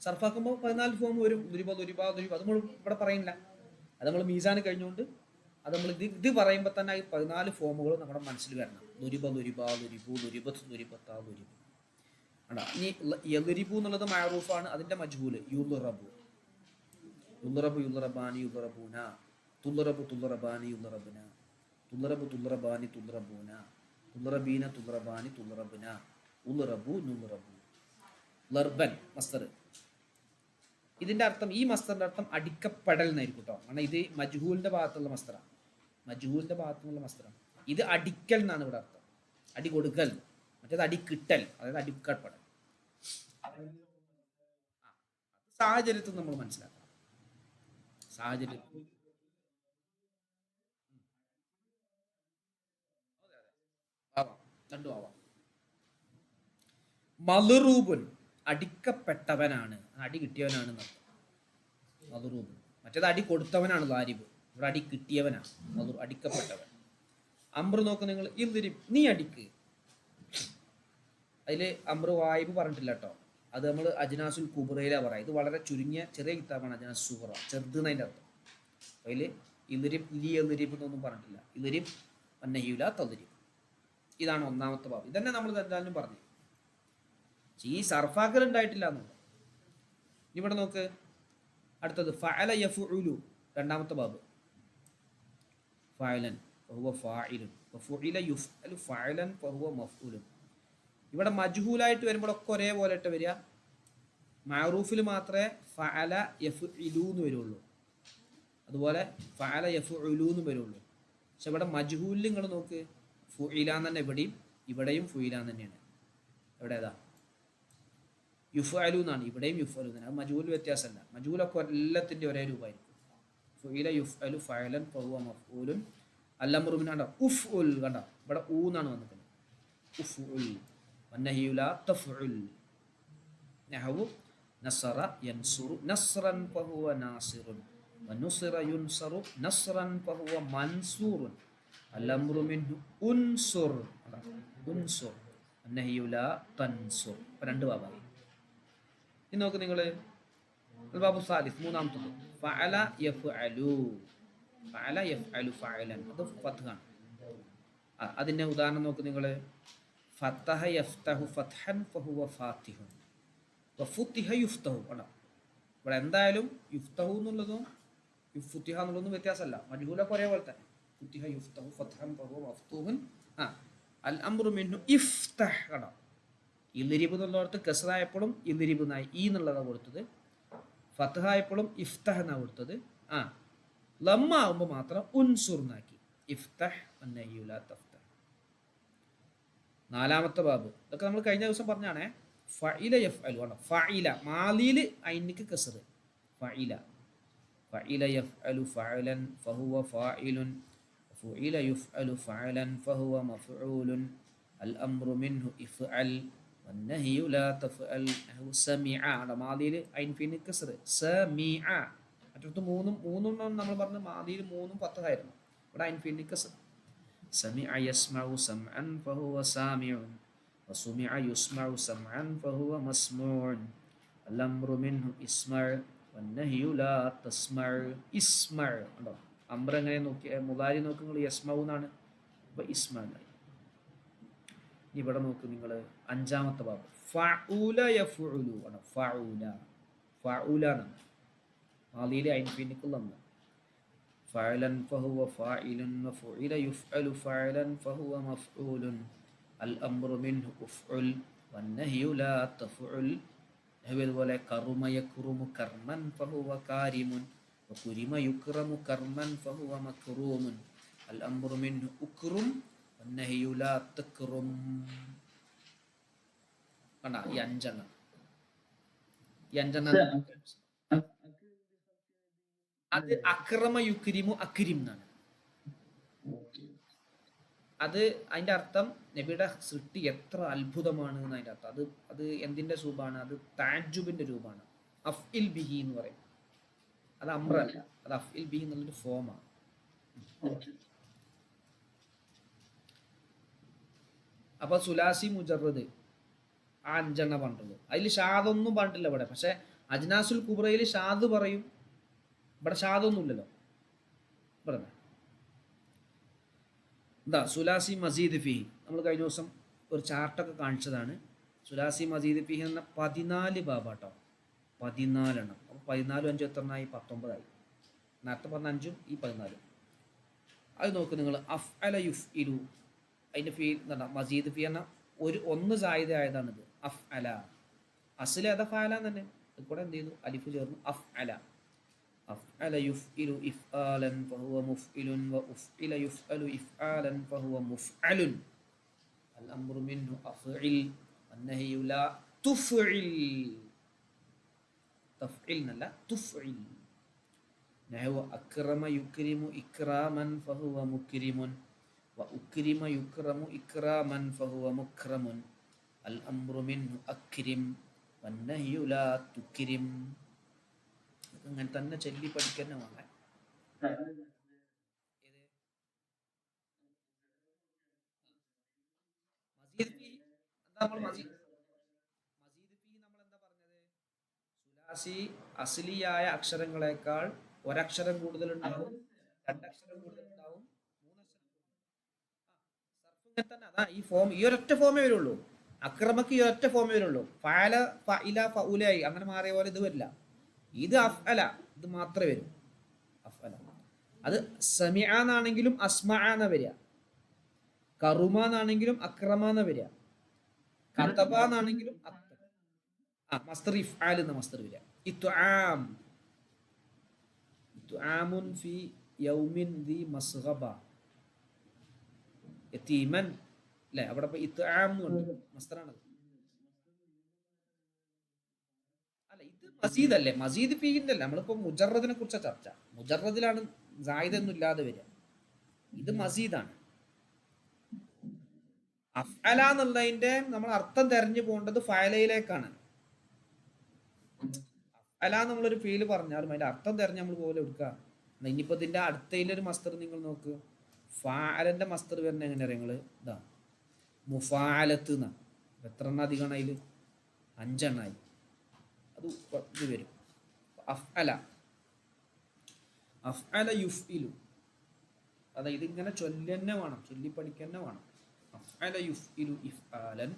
Speaker 1: സർഫാക്കുമ്പോൾ 14 ഫോം വരും. ലുരിബ ലുരിബ ലുരിബ അത് നമ്മൾ ഇവിടെ പറയുന്നില്ല. അത് നമ്മൾ മീസാന് കഴിഞ്ഞുകൊണ്ട് അത് നമ്മൾ ഇത് പറയുമ്പോൾ തന്നെ ഈ 14 ഫോമുകൾ നമ്മുടെ മനസ്സിൽ വരണം. ലുരിബ ലുരിബ ലുരിബു ലുരിബത്ത് ലുരിബത്ത ലുരിബു ആണോ. ഇനി യദ്രിബു എന്നുള്ളത് മഅറൂഫാണ്. അതിന്റെ മജ്ഹൂല് യുദ്റബു യുദ്റബു യുദ്റബാനി യുദ്റബൂന തുദ്റബു തുദ്റബാനി യുദ്റബുന തുദ്റബു തുദ്റബാനി തുദ്റബൂന തുദ്റബീന തുദ്റബാനി തുദ്റബുന ഉദ്റബു നുദ്റബു. ലർബൻ മസ്തർ. ഇതിന്റെ അർത്ഥം ഈ മസ്തറിന്റെ അർത്ഥം അടിക്കപ്പെടൽ എന്നായിരിക്കും കേട്ടോ. കാരണം ഇത് മജ്ഹൂലിന്റെ ഭാഗത്തുള്ള മസ്തറാണ്. മജ്ഹൂലിന്റെ ഭാഗത്തുനിന്നുള്ള മസ്തറാണ്. ഇത് അടിക്കൽ എന്നാണ് ഇവിടെ അർത്ഥം. അടി കൊടുക്കൽ. മറ്റേത് അടി കിട്ടൽ, അതായത് അടിക്കപ്പെടൽ. സാഹചര്യത്തിൽ നമ്മൾ മനസ്സിലാക്കണം. സാഹചര്യം ആവാം, രണ്ടും ആവാം. മലറൂബുൻ അടിക്കപ്പെട്ടവനാണ്, അടി കിട്ടിയവനാണ് എന്നർത്ഥം. മലറൂബുൻ. മറ്റേത് അടി കൊടുത്തവനാണ് ലാരിബ്. ഇവിടെ അടി കിട്ടിയവനാണ് അടിക്കപ്പെട്ടവൻ. അമ്ര നോക്ക് നിങ്ങൾ. ഇൽദിരിബ് നീ അടിക്ക്. അതിൽ അമ്ര വായിബ് പറഞ്ഞിട്ടില്ല കേട്ടോ. അത് നമ്മൾ അജ്നാസുൽ കുബ്രയിലാ പറയാം. ഇത് വളരെ ചുരുങ്ങിയ ചെറിയ കിതാബാണ് അജ്നാസ് സുഹറ, ചെറുത് എന്നതിൻ്റെ അർത്ഥം. അതിൽ ഇൽദിരിബ് ലി എൽദിരിബ് എന്നൊന്നും പറഞ്ഞിട്ടില്ല. ഇൽദിരിബ് വന്നഹിയുല തദ്രിബ്. ഇതാണ് ഒന്നാമത്തെ ബാബ്. ഇതന്നെ നമ്മൾ എന്തായാലും പറഞ്ഞു. ഈ സർഫാക്കൽ ഉണ്ടായിട്ടില്ല എന്നുള്ളത്. ഇവിടെ നോക്ക്. അടുത്തത് ഫഅല യഫ്ഉലു, രണ്ടാമത്തെ ബാബ്. ഫഅലൻ ഫഹുവ ഫാഇലുൻ വഫുഇല യുഫ്അലു ഫഅലൻ ഫഹുവ മഫ്ഉലുൻ. ഇവിടെ മജ്ഹൂലായിട്ട് വരുമ്പോഴൊക്കെ ഒരേപോലെ ഇട്ട് വരിക. മഅറൂഫിൽ മാത്രമേ ഫഅല യഫ്ഇലു എന്ന് വരുള്ളൂ. അതുപോലെ ഫഅല യഫ്ഉലു എന്ന് വരുള്ളൂ. പക്ഷെ ഇവിടെ മജ്ഹൂലിൽ നിങ്ങൾ നോക്ക്. ഫുഇലാൻ തന്നെ ഇവിടെയും ഫുഇലാൻ തന്നെയാണ്. എവിടെ ഏതാ യുഫ്അലു എന്നാണ്. ഇവിടെയും യുഫ്അലു എന്നാണ്. അത് മജ്ഹൂൽ വ്യത്യാസമല്ല. മജ്ഹൂലൊക്കെ എല്ലാത്തിൻ്റെ ഒരേ രൂപമായിരിക്കും. ഫുഇല യുഫ്അലു ഫഅലൻ ഫഹുവ മഫ്ഊലുൻ. അൽഅംറു മിൻ ഉഫ്ഉൽ. കണ്ട ഇവിടെ ഊ എന്നാണ് വന്നിട്ടുള്ളത്. ഉഫ്ഉൽ വന്നഹിയു ലാ തഫ്ഉൽ. നഹവു നസറ യൻസുറു നസ്റൻ ഫഹുവ നാസിറുൻ വനുസിറ യുൻസറു നസ്റൻ ഫഹുവ മൻസൂറുൻ. അൽഅംറു മിൻഹു ഉൻസുർ. ഉൻസുർ വന്നഹിയു ലാ തൻസുർ. രണ്ട് ബാബായി. ഇനി നോക്ക് നിങ്ങൾ. ബാബു സാലിസ് മൂന്നാമത്തത്. ഫഅല യഫ്അലു. ഫഅല യഫ്അലു ഫഅലൻ. അത് ഫത്ഹാണ്. അതിന്റെ ഉദാഹരണം നോക്ക് നിങ്ങൾ. ഫതഹ യഫ്തഹു ഫത്ഹൻ ഫഹുവ ഫാത്തിഹുൻ വഫുതിഹ യുഫ്തഹു. കണ്ടോ ഇവിടെ എന്തായാലും യുഫ്തഹു എന്നുള്ളതും ഫുതിഹ എന്നുള്ളതൊന്നും വ്യത്യാസമല്ല. മജ്ഹൂലൊക്കെ ഒരേപോലെ തന്നെ. ഫുതിഹ യുഫ്തഹു ഫത്ഹൻ ഫഹുവ മഫ്തൂഹുൻ. അൽ അംറു മിൻഹു ഇഫ്തഹ്. കണ്ടോ ഇൽരിബ് എന്നുള്ളടത്ത് കസ്റായപ്പോഴും ഇൽരിബ് എന്നായി ഈ എന്നുള്ളതാണ് കൊടുത്തത്. ഫത്ഹായപ്പോഴും ഇഫ്തഹ് എന്നാണ് കൊടുത്തത്. ലമ്മ ആകുമ്പോൾ മാത്രം ഉൻസുർ എന്നാക്കി. ഇഫ്തഹ് വന്നഹിയു ലാ തഫ്തഹ്. നാലാമത്തെ ബാബ്. ഇതൊക്കെ നമ്മൾ കഴിഞ്ഞ ദിവസം പറഞ്ഞാണേ. ഫഇല യഫ്അലു. ആണ് ഫഇല മാലിയിൽ ഐനിക്ക് കസ്ർ. ഫഇല ഫഇല യഫ്അലു ഫഅലൻ ഫഹുവ ഫാഇലുൻ ഫുഇല യുഫ്അലു ഫഅലൻ ഫഹുവ മഫ്ഊലുൻ. അൽ അംറു മിൻഹു ഇഫ്അൽ വന്നഹിയു ലാ തഫ്അൽ. സമിഅ. ആണ് മാലിയിൽ ഐൻ ഫിന് കസ്ർ. സമിഅ. മറ്റൊരു മൂന്നും നമ്മൾ പറഞ്ഞു. മാലിയിൽ 3 ഫത്ഹായിരുന്നു. ഇവിടെ ഐൻ ഫിന് കസ്ർ. സമിഅ യസ്മഉ സമഅൻ ഫഹുവ സാമിഉൻ വസുമിഅ യുസ്മഉ സമഅൻ ഫഹുവ മസ്മൂഉൻ. അൽ അംറു മിൻഹു ഇസ്മഅ വന്നഹിയു ലാ തസ്മഅ. ഇസ്മഅ. കണ്ടോ അംറ എങ്ങനെ നോക്കി. മുദാരി നോക്ക് നിങ്ങൾ. യസ്മഉ എന്നാണ്. അപ്പോൾ ഇസ്മഅ. ഇവിടെ നോക്ക് നിങ്ങൾ. അഞ്ചാമത്തെ ബാബ്. ഫഉല യഫ്ഉലു. ആണ് ഫഉല. ഫഉല എന്നാണ് മാലിയിൽ ഐൻ ഫിനിക്കുള്ള ഒന്ന്. ഫഅലൻ ഫഹുവ ഫാഇലുൻ വഫുഇല യുഫ്അലു ഫഅലൻ ഫഹുവ മഫ്ഊലുൻ. അൽ അംറു മിൻഹു ഉഫ്ഉൽ വന്നഹിയു ലാ തഫ്ഉൽ. അതുപോലെ കറുമ യക്റുമു കർമൻ ഫഹുവ കാരിമുൻ വകുരിമ യുക്റമു കർമൻ ഫഹുവ മക്റൂമുൻ. അൽ അംറു മിൻഹു ഉക്റും വന്നഹിയു ലാ തക്റും. കണ്ട ഈ അഞ്ചെണ്ണം. അത് അക്രമ യുക്രിമു അക്രിം എന്നാണ്. അത് അതിന്റെ അർത്ഥം നബിയുടെ സൃഷ്ടി എത്ര അത്ഭുതമാണ് എന്ന് അതിന്റെ അർത്ഥം. അത് എന്തിന്റെ രൂപമാണ്? അത് താജുബിന്റെ രൂപമാണ്. അഫ്ഇൽ ബിഹി എന്ന് പറയും. അത് അമ്രല്ല. അത് അഫ്ഇൽ ബിഹി എന്നുള്ളൊരു ഫോമാണ്. അപ്പൊ സുലാസി മുജറദ് ആ അഞ്ചെണ്ണ പറഞ്ഞിട്ടുള്ളൂ. അതിൽ ഷാദൊന്നും പറഞ്ഞിട്ടില്ല ഇവിടെ. പക്ഷെ അജ്നാസുൽ കുബ്രയിൽ ഷാദ് പറയും, ഇവിടെ ഷാദൊന്നും ഇല്ലല്ലോ. ഇവിടെ എന്താ സുലാസി മസീദ് ഫിഹി, നമ്മൾ കഴിഞ്ഞ ദിവസം ഒരു ചാർട്ടൊക്കെ കാണിച്ചതാണ്. സുലാസി മസീദ് ഫിഹി എന്ന 14 ബാബാട്ടോ, 14 എണ്ണം. അപ്പോൾ 14 5 എത്രണ്ണായി? 19ആയി. നേരത്തെ പറഞ്ഞ 5ഉം ഈ 14. അത് നോക്ക് നിങ്ങൾ. അഫ് അല യുഫ് ഇലു, അതിൻ്റെ ഫീൽ എന്താ? മസീദ് ഫി എന്ന ഒന്ന് സായിദ ആയതാണിത്. അഫ് അല അസിൽ അത ഫാല തന്നെ, ഇത് കൂടെ എന്ത് ചെയ്തു? അലിഫ് ചേർന്നു. അഫ് അല. أفعل يفعل إفعالا فهو مفعل وأفعل يفعل إفعالا فهو مفعل الأمر منه أفعل والنهي لا تفعل. تفعلنا لا تفعل. نحو أكرم يكرم إكراما فهو مكرم وأكرم يكرم إكراما فهو مكرم الأمر منه أكرم والنهي لا تكرم. അങ്ങനെ തന്നെ ചൊല്ലി പഠിക്കുന്ന വേണം. സുലാസി അസ്ലിയായ അക്ഷരങ്ങളെക്കാൾ ഒരക്ഷരം കൂടുതലുണ്ടാവും, രണ്ടക്ഷരം കൂടുതലുണ്ടാവും, മൂന്നക്ഷരം തന്നെ. അതാ ഈ ഫോം, ഈ ഒരൊറ്റ ഫോമേ വരുള്ളൂ. അക്രമക്ക് ഈ ഒരൊറ്റ ഫോമേ വരുള്ളൂ. ഫഅല ഫഇല ഫഉലായി അങ്ങനെ മാറിയ പോലെ ഇത് വരില്ല. ഇത് അഫ്അല, ഇത് മാത്രമേ വരൂ. അഫ്അല അത് സമിഅ എന്നാണെങ്കിലും അസ്മഅ എന്ന വരിക, കറുമ എന്നാണെങ്കിലും അക്രമ എന്ന വരിക, കതബ എന്നാണെങ്കിലും മസ്തർ ഇഫ്ആൽ എന്ന മസ്തർ വരിക. ഇത്ആം, ഇത്ആമുൻ ഫി യൗമിൻ ദി മസ്ഗബ യതീമൻ അല്ലേ? അവിടെ ഇത്ആം എന്നുണ്ട്, മസ്തറാണത്. ഇത് മസീദ് അല്ലേ? മസീദ് ഫീഹിന്റെ അല്ല. നമ്മളിപ്പോ മുജറദിനെ കുറിച്ച ചർച്ച. മുജറദിലാണ് സായിദൊന്നും ഇല്ലാതെ വരിക. ഇത് മസീദാണ്. അഫ്അല എന്നുള്ളതിന്റെ നമ്മൾ അർത്ഥം തെരഞ്ഞു പോകേണ്ടത് ഫഅലയിലേക്കാണ്. അഫ്അല നമ്മളൊരു ഫീല് പറഞ്ഞാലും അതിന്റെ അർത്ഥം തെരഞ്ഞ് നമ്മൾ പോലെ എടുക്കുക. ഇനിയിപ്പോ ഇതിന്റെ അടുത്തതിലൊരു മസ്തർ നിങ്ങൾ നോക്ക്. ഫഅലന്റെ മസ്തർ വരുന്ന എങ്ങനെ അറിയാം നിങ്ങൾ? ഇതാ മുഫാലത്ത് എന്നാ. എത്ര എണ്ണം അധികമാണ് അതിൽ? 5 എണ്ണമായി. അത് ഇത് വരും. അഫ്അല, അഫ്അല യുഫ്ഇലു. അതായത് ഇതിങ്ങനെ ചൊല്ലന്നെ വേണം, ചൊല്ലി പഠിക്കന്നെ വേണം. അഫ്അല യുഫ്ഇലു ഇഫ്ആലൻ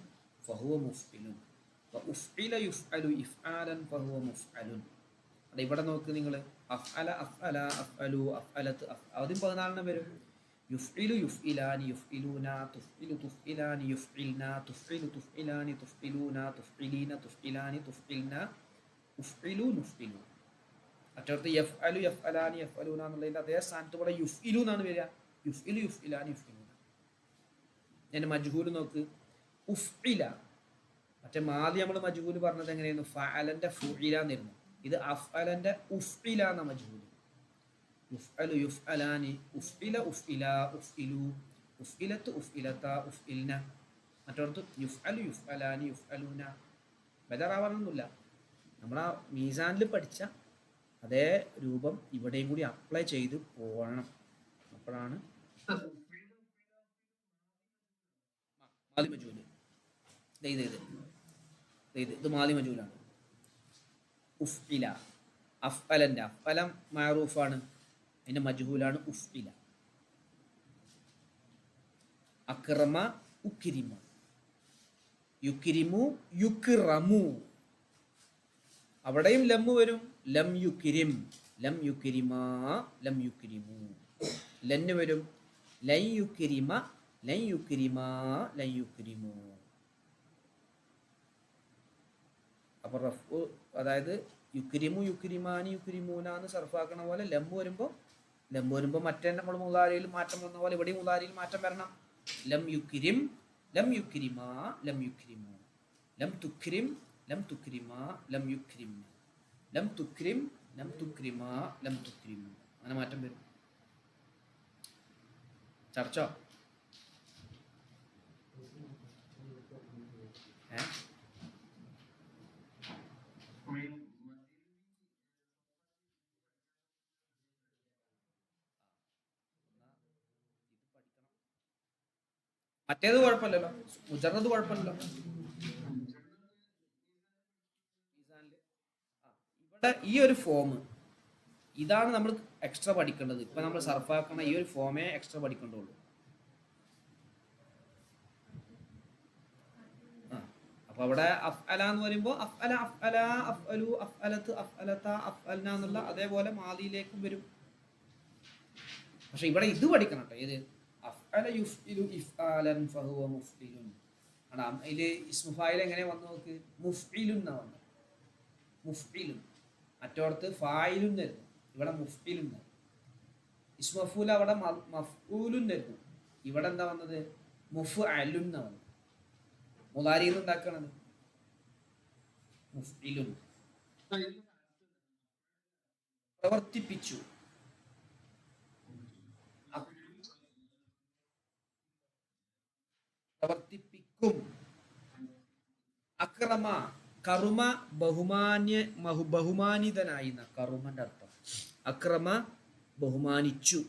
Speaker 1: ഫഹുവ മുഫ്ഇലുൻ വഉഫ്ഇല യുഫ്അലു ഇഫ്ആലൻ ഫഹുവ മുഫ്അലുൻ. അത് ഇവിടെ നോക്ക് നിങ്ങൾ. അഫ്അല അഫ്അല അഫ്അലു അഫ്അലത്ത് ആദ്യം 14 വരും. യുഫ്ഇലു യുഫ്ഇലാനി യുഫ്ഇലൂന തുഫ്ഇലു തുഫ്ഇലാനി യുഫ്ഇൽന തുഫ്ഇലു തുഫ്ഇലാനി തുഫ്ഇലൂന തുഫ്ഇലീന തുഫ്ഇലാനി തുഫ്ഇൽന ഉഫ്ഇലു നുഫ്ഇലു. മറ്റൊരുത്ത് യഫ്അലു യഫ്അലാനി യഫ്അലൂന എന്നുള്ളതിൻ്റെ അതേ സ്ഥാനത്ത് ഇവിടെ യുഫ്ഇലു എന്നാണ് വരിക. യുഫ്ഇലു യുഫ്ഇലാനി യുഫ്ഇലൂന. ഞാൻ മജ്ഹൂൽ നോക്ക്. ഉഫ്ഇല, മറ്റേ മാദി നമ്മൾ മജ്ഹൂൽ പറഞ്ഞത് എങ്ങനെയായിരുന്നു? ഫഅലന്റെ ഫുഇല എന്നായിരുന്നു. ഇത് അഫ്അലന്റെ ഉഫ്ഇല എന്ന മജ്ഹൂൽ. യുഫ്അലു യുഫ്അലാനി ഉഫ്ഇല ഉഫ്ഇല ഉഫ്ഇലു ഉഫ്ഇലത്ത് ഉഫ്ഇലത ഉഫ്ഇൽന. മറ്റൊരുത്ത് യുഫ്അലു യുഫ്അലാനി യുഫ്അലൂന. ബേജാറാവാനൊന്നുമില്ല. നമ്മൾ ആ മീസാനിൽ പഠിച്ച അതേ രൂപം ഇവിടെയും കൂടി അപ്ലൈ ചെയ്ത് പോകണം. അപ്പോഴാണ് മാലി മജൂല്. ഇത് മാലി മജൂലാണ്. ഉഫ്ഇല അഫ്അലന്റെ അഫ്അലം മഅറൂഫാണ്, അതിന്റെ മജ്ഹൂലാണ് ഉഫ്ഇല. അക്രമ ഉക്രിമ യുക്രിമു യുക്റമു. അവിടെയും ലം വരും. ലം യുക്രിം ലം യുക്രിമാ ലം യുക്രിമു. ലന്ന് വരും. ലൻ യുക്രിമ ലൻ യുക്രിമാ ലൻ യുക്രിമു. അപ്പൊ റഫ്, അതായത് യുക്രിമു യുക്രിമാനി യുക്രിമൂന എന്ന് സർഫാക്കണ പോലെ ലം വരുമ്പോൾ മറ്റേ നമ്മൾ മുളാരിയിൽ മാറ്റം വന്ന പോലെ ഇവിടെ മുളാരിയിൽ മാറ്റം വരണം. ലം യുക്രിം ലം യുക്രിമാ ലം യുക്രിമു. ലം തുക്രിം ലം തുക്രിമാ ലം യുക്രിം. ലം തുക്രിം ലം തുക്രിമാ ലം തുക്രിമു. അങ്ങനെ മാറ്റം വരും. ചർച്ച മറ്റേത് കുഴപ്പമില്ലല്ലോ, മുജറത് കുഴപ്പമില്ലല്ലോ. ഇവിടെ ഈ ഒരു ഫോം ഇതാണ് നമ്മൾ എക്സ്ട്രാ പഠിക്കേണ്ടത്. ഇപ്പൊ നമ്മൾ സർഫാക്കുന്ന ഈ ഒരു ഫോമേ എക്സ്ട്രാ പഠിക്കേണ്ടുള്ളൂ. ആ അപ്പൊ അവിടെ അഫ്അല എന്ന് പറയുമ്പോൾ അഫ്അല അഫ്അല അഫ്അലു അഫ്അലത്ത് അഫ്അലത അഫ്അൽന എന്നുള്ള അതേപോലെ മാദിയിലേക്കും വരും. പക്ഷെ ഇവിടെ ഇത് പഠിക്കണം കേട്ടോ. ഏത് അഫ്അല യുഫ്ഇലു ഇഫ്ആലൻ ഫഹുവ മുഫ്ഇലുൻ ആണ്. അതില് ഇസ്മു ഫായിൽ എങ്ങനെ വന്നു നോക്ക്, മുഫ്ഇലുൻ എന്നാ വന്നത്. മുഫ്ഇലുൻ മറ്റോടത്ത് ഫായിലുൻ ആയിരുന്നു, ഇവിടെ മുഫ്ഇലുൻ. ഇസ്മഫൂൽ അവിടെ മഫ്ഊലുൻ ആയിരുന്നു, ഇവിടെ എന്താ വന്നത്, മുഫ്അലുൻ എന്നാ വന്നത്. മുളാരിയിൽ ഉണ്ടാക്കണത് മുഫ്ഇലുൻ, പ്രവർത്തിപ്പിച്ചു. പ്രവർത്തിപ്പിക്കും. അക്രമ കറുമ ബഹുമാനിതനായി എന്ന കറുമന്റെ അർത്ഥം. അക്രമ ബഹുമാനിച്ചു,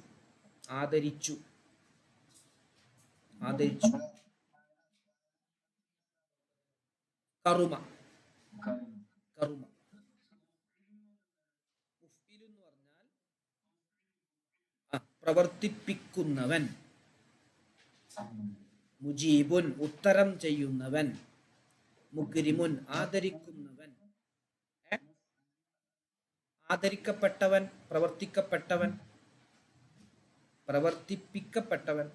Speaker 1: ആദരിച്ചു. ആദരിച്ചു. കറുമ കറുമ മുഫ്ഇലു എന്ന് പറഞ്ഞാൽ പ്രവർത്തിപ്പിക്കുന്നവൻ. മുജീബുൻ ഉത്തരം ചെയ്യുന്നവൻ. മുക്രിമുൻ ആദരിക്കുന്നവൻ. ആദരിക്കപ്പെട്ടവൻ, പ്രവർത്തിക്കപ്പെട്ടവൻ, പ്രവർത്തിപ്പിക്കപ്പെട്ടവൻ.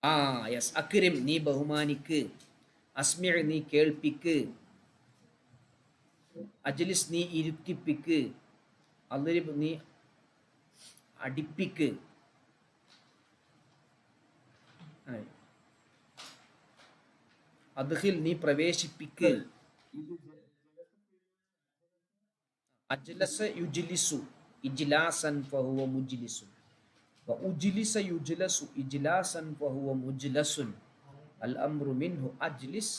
Speaker 1: ആ യെസ്. അക്രിം നീ ബഹുമാനിക്ക്. അസ്മി നീ കേൾപ്പിക്ക്. അജ്ലിസ് നീ ഇരുത്തിപ്പിക്ക്. അദ്രിബ് നീ അടിപ്പിക്ക്. അദ്ഖിൽ നീ പ്രവേശിപ്പിക്ക്. അജ്ലസ യുജ്ലിസു ഇജ്ലാസൻ ഫഹുവ മുജ്ലിസു. وأجلس يجلس إجلاسا فهو مجلس. الأمر منه أجلس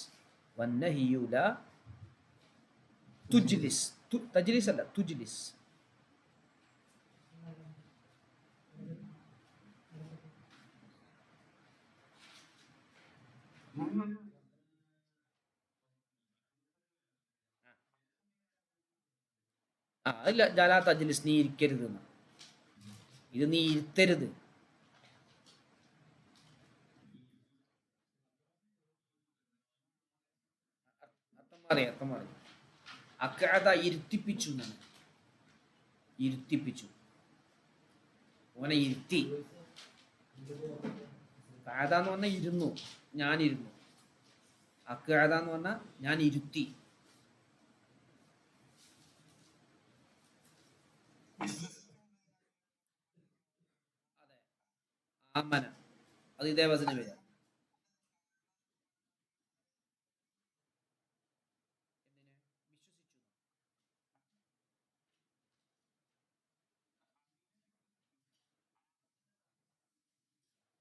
Speaker 1: والنهي لا تجلس. تجلس لا تجلس. അല്ല ജാലാ തജ്ലിസ് നീ ഇരിക്കരുത്, ഇത് നീ ഇരുത്തരുത്. അർത്ഥം മാറി. അക്കഅദ ഇരുത്തിപ്പിച്ചു എന്നാണ്. ഇരുത്തിപ്പിച്ചു, ഓനെ ഇരുത്തി. കഅദ എന്ന് പറഞ്ഞാൽ ഇരുന്നു, ഞാനിരുന്നു. അക്കഅദ എന്ന് പറഞ്ഞാൽ ഞാൻ ഇരുത്തി. അതെ, ആമന അത് ഇതേ വസന വരിക. വിശ്വസിച്ചു.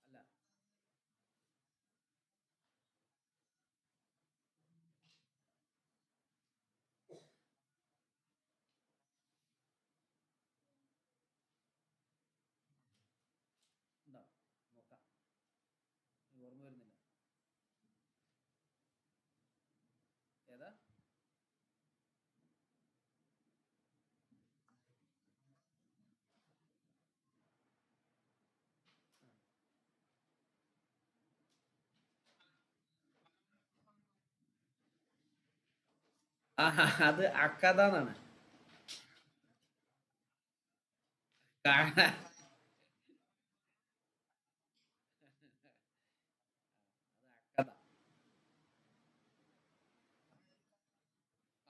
Speaker 1: അല്ല, എന്താ നോക്കാം, ഓർമ്മ വരുന്നില്ല. ഏതാ? അത് അക്കഥ എന്നാണ്. അക്കഥ.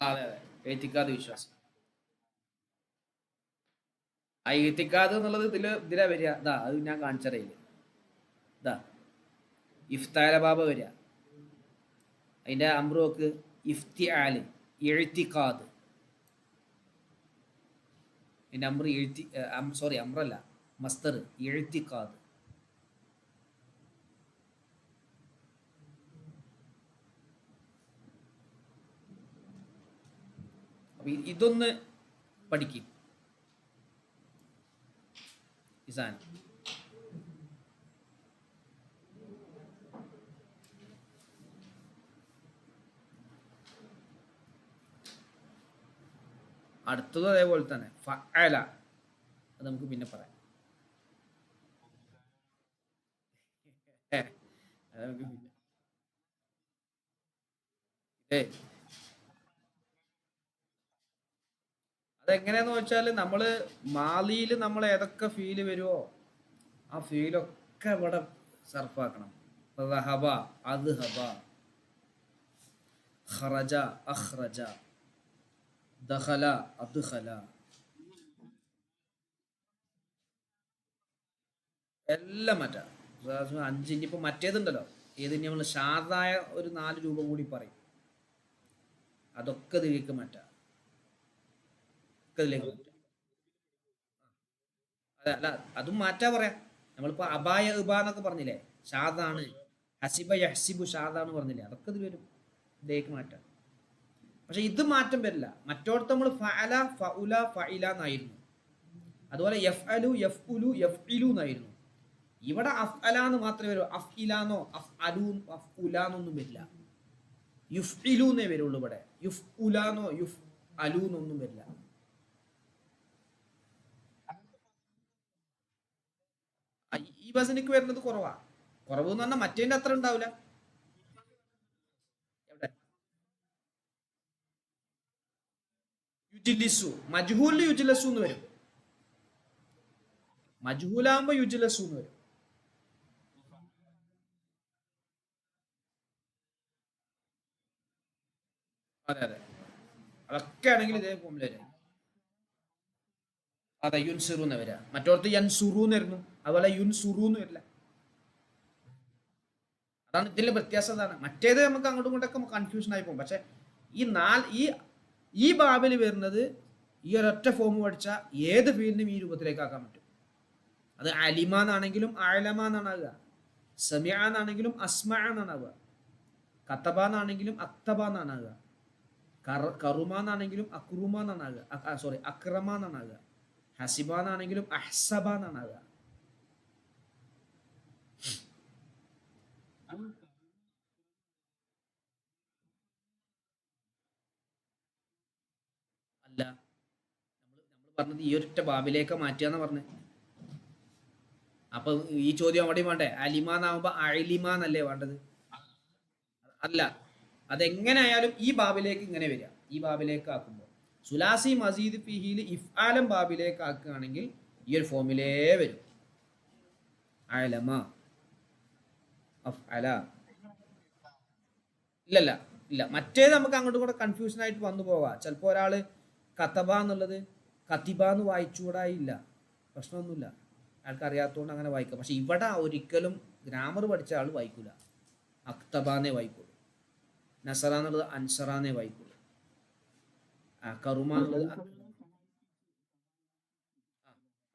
Speaker 1: അതെ അതെ, എഴുത്തിക്കാത് വിശ്വാസം. ആ എഴുത്തിക്കാത് എന്നുള്ളത് ഇതിലാ വരിക. ഇതാ അത് ഞാൻ കാണിച്ചറിയില്ല. ഇതാ ഇഫ്താല ബാബ വരിക. അതിന്റെ അമ്രോക്ക് ഇഫ്തിആല് എഴുത്തിക്കാത്. അതിന്റെ അമ്ര എഴുത്തി, സോറി അമ്രല്ല, മസ്തർ എഴുത്തിക്കാത്. ഇതൊന്ന് പഠിക്കും ഈ സാധനം. അടുത്തതും അതേപോലെ തന്നെ ഫഅല, അത് നമുക്ക് പിന്നെ പറയാം. അത് നമുക്ക് പിന്നെ ഏ അതെങ്ങനെയാന്ന് വെച്ചാൽ നമ്മൾ മാലിയിൽ നമ്മൾ ഏതൊക്കെ ഫീല് വരുമോ ആ ഫീലൊക്കെ ഇവിടെ സർഫാക്കണം. റഹബ അദ്ഹബ, ഖറജ അഖ്റജ, ദഖല അദ്ഖല, എല്ലാം മാറ്റാം. അഞ്ച് ഇനിയിപ്പോൾ മറ്റേതുണ്ടല്ലോ, ഏത് ഇനി നമ്മൾ ഷാദായ ഒരു 4 രൂപ കൂടി പറയും, അതൊക്കെ ഇതിലേക്ക് മാറ്റാം, ഒക്കെ ഇതിലേക്ക് മാറ്റാം. അല്ല അല്ല, അതും മാറ്റാ പറയാം. നമ്മളിപ്പോൾ അബായ ഇബ എന്നൊക്കെ പറഞ്ഞില്ലേ, ഷാദാണ്. ഹസിബ യഹ്സിബു ഷാദാന്ന് പറഞ്ഞില്ലേ, അതൊക്കെ ഇത് വരും, ഇതിലേക്ക് മാറ്റാം. പക്ഷെ ഇത് മാറ്റം വരില്ല. മറ്റോടത്ത് നമ്മൾ ഫഅല ഫഉല ഫഇല എന്നായിരുന്നു. അതുപോലെ യഫ് അലു യഫ് ഉലു യഫ് ഇലു എന്നായിരുന്നു. ഇവിടെ അഫ് അലാന്ന് മാത്രമേ വരൂ. അഫ് ഇലാന്നോ അഫ് അലു അഫ് ഉലാന്നൊന്നും വരില്ല. യുഫ് ഇലൂന്നേ വരുള്ളൂ ഇവിടെ. യുഫ് ഉലാന്നോ യുഫ് അലൂന്നൊന്നും വരില്ല. ഈ ബസനിക്ക് വരുന്നത് കുറവാ. കുറവ് എന്ന് പറഞ്ഞാൽ മറ്റേന്റെ അത്ര ഉണ്ടാവില്ല. എവിടെ യുജിലിസു, മജ്ഹൂലിൽ യുജിലസു എന്ന് വരും. മജ്ഹൂലാകുമ്പോ യുജിലസു എന്ന് വരും. അതെ അതെ, അതൊക്കെ ആണെങ്കിൽ ഇതേ ഫോമിൽ വരാം. അതെ, യുൻസിറു എന്ന് വരാം. മറ്റോടത്ത് യൻസുറു എന്നായിരുന്നു, അതുപോലെ യുൻസുറു എന്ന് വരില്ല. അതാണ് ഇതിന്റെ വ്യത്യാസം. അതാണ് മറ്റേത് നമുക്ക് അങ്ങോട്ടും ഇങ്ങോട്ടൊക്കെ കൺഫ്യൂഷൻ ആയി പോകും. പക്ഷെ ഈ ഈ ബാബിൽ വരുന്നത് ഈ ഒരൊറ്റ ഫോം പഠിച്ചാൽ ഏത് ഫീൽഡിനും ഈ രൂപത്തിലേക്ക് ആക്കാൻ പറ്റും. അത് അലിമ എന്നാണെങ്കിലും ആലമ എന്നാണാവുക, സമിയ എന്നാണെങ്കിലും അസ്മ എന്നാണാവുക, കത്തബ എന്നാണെങ്കിലും അക്തബ എന്നാണാവുക, കറുമ എന്നാണെങ്കിലും അക്രുമ എന്നാണാവുക, സോറി അക്രമ എന്നാണാവുക, ഹസിബ എന്നാണെങ്കിലും അഹ്സബ എന്നാണാവുക. അല്ല, നമ്മൾ പറഞ്ഞത് ഈ ഒരൊറ്റ ബാബിലേക്ക് മാറ്റുക പറഞ്ഞത്. അപ്പൊ ഈ ചോദ്യം അവിടെയും വേണ്ടേ? അലിമ എന്നാവുമ്പോ അലിമ എന്നല്ലേ വേണ്ടത്? അല്ല, അതെങ്ങനെയായാലും ഈ ബാബിലേക്ക് ഇങ്ങനെ വരിക. ഈ ബാബിലേക്ക് ആക്കുമ്പോൾ സുലാസി മസീദ് ഫിഹിയിൽ ഇഫ്ആലം ബാബിലേക്ക് ആക്കുകയാണെങ്കിൽ ഈ ഒരു ഫോമിലേ വരും. അലമ അഫ്അല. ഇല്ലല്ല, ഇല്ല. മറ്റേത് നമുക്ക് അങ്ങോട്ടും കൂടെ കൺഫ്യൂഷൻ ആയിട്ട് വന്നു പോകാം. ചിലപ്പോൾ ഒരാള് കത്തബ എന്നുള്ളത് കത്തിബ എന്ന് വായിച്ചുകൂടായില്ല, പ്രശ്നമൊന്നുമില്ല, ആൾക്ക് അറിയാത്തതുകൊണ്ട് അങ്ങനെ വായിക്കാം. പക്ഷെ ഇവിടെ ഒരിക്കലും ഗ്രാമർ പഠിച്ച ആൾ വായിക്കൂല, അക്തബാന്നേ വായിക്കുള്ളൂ. നസറ എന്നുള്ളത് അൻസറാന്നേ വായിക്കുള്ളൂ. കറുമ എന്നുള്ളത് അതെ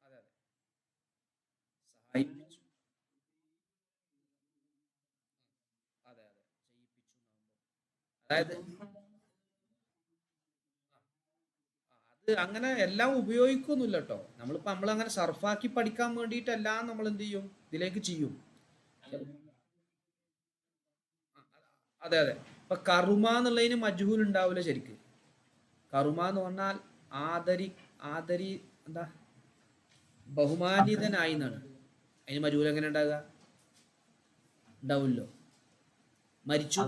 Speaker 1: അതെ, സഹായിപ്പിച്ചു. അതെ അതെ, ചെയ്യിപ്പിച്ചു എന്നാകുമ്പോൾ അതായത് അത് അങ്ങനെ എല്ലാം ഉപയോഗിക്കൊന്നുമില്ല കേട്ടോ. നമ്മളിപ്പോൾ നമ്മളങ്ങനെ സർഫാക്കി പഠിക്കാൻ വേണ്ടിയിട്ടെല്ലാം നമ്മൾ എന്ത് ചെയ്യും, ഇതിലേക്ക് ചെയ്യും. അതെ അതെ, ഇപ്പൊ കറുമ എന്നുള്ളതിന് മജ്ഹൂൽ ഉണ്ടാവില്ല ശരിക്ക്. കറുമ എന്ന് പറഞ്ഞാൽ ആദരി, ആദരി എന്താ, ബഹുമാനിതനായി എന്നാണ്. അതിന് മജ്ഹൂൽ എങ്ങനെ ഉണ്ടാകുക? ഉണ്ടാവില്ലോ. മരിച്ചു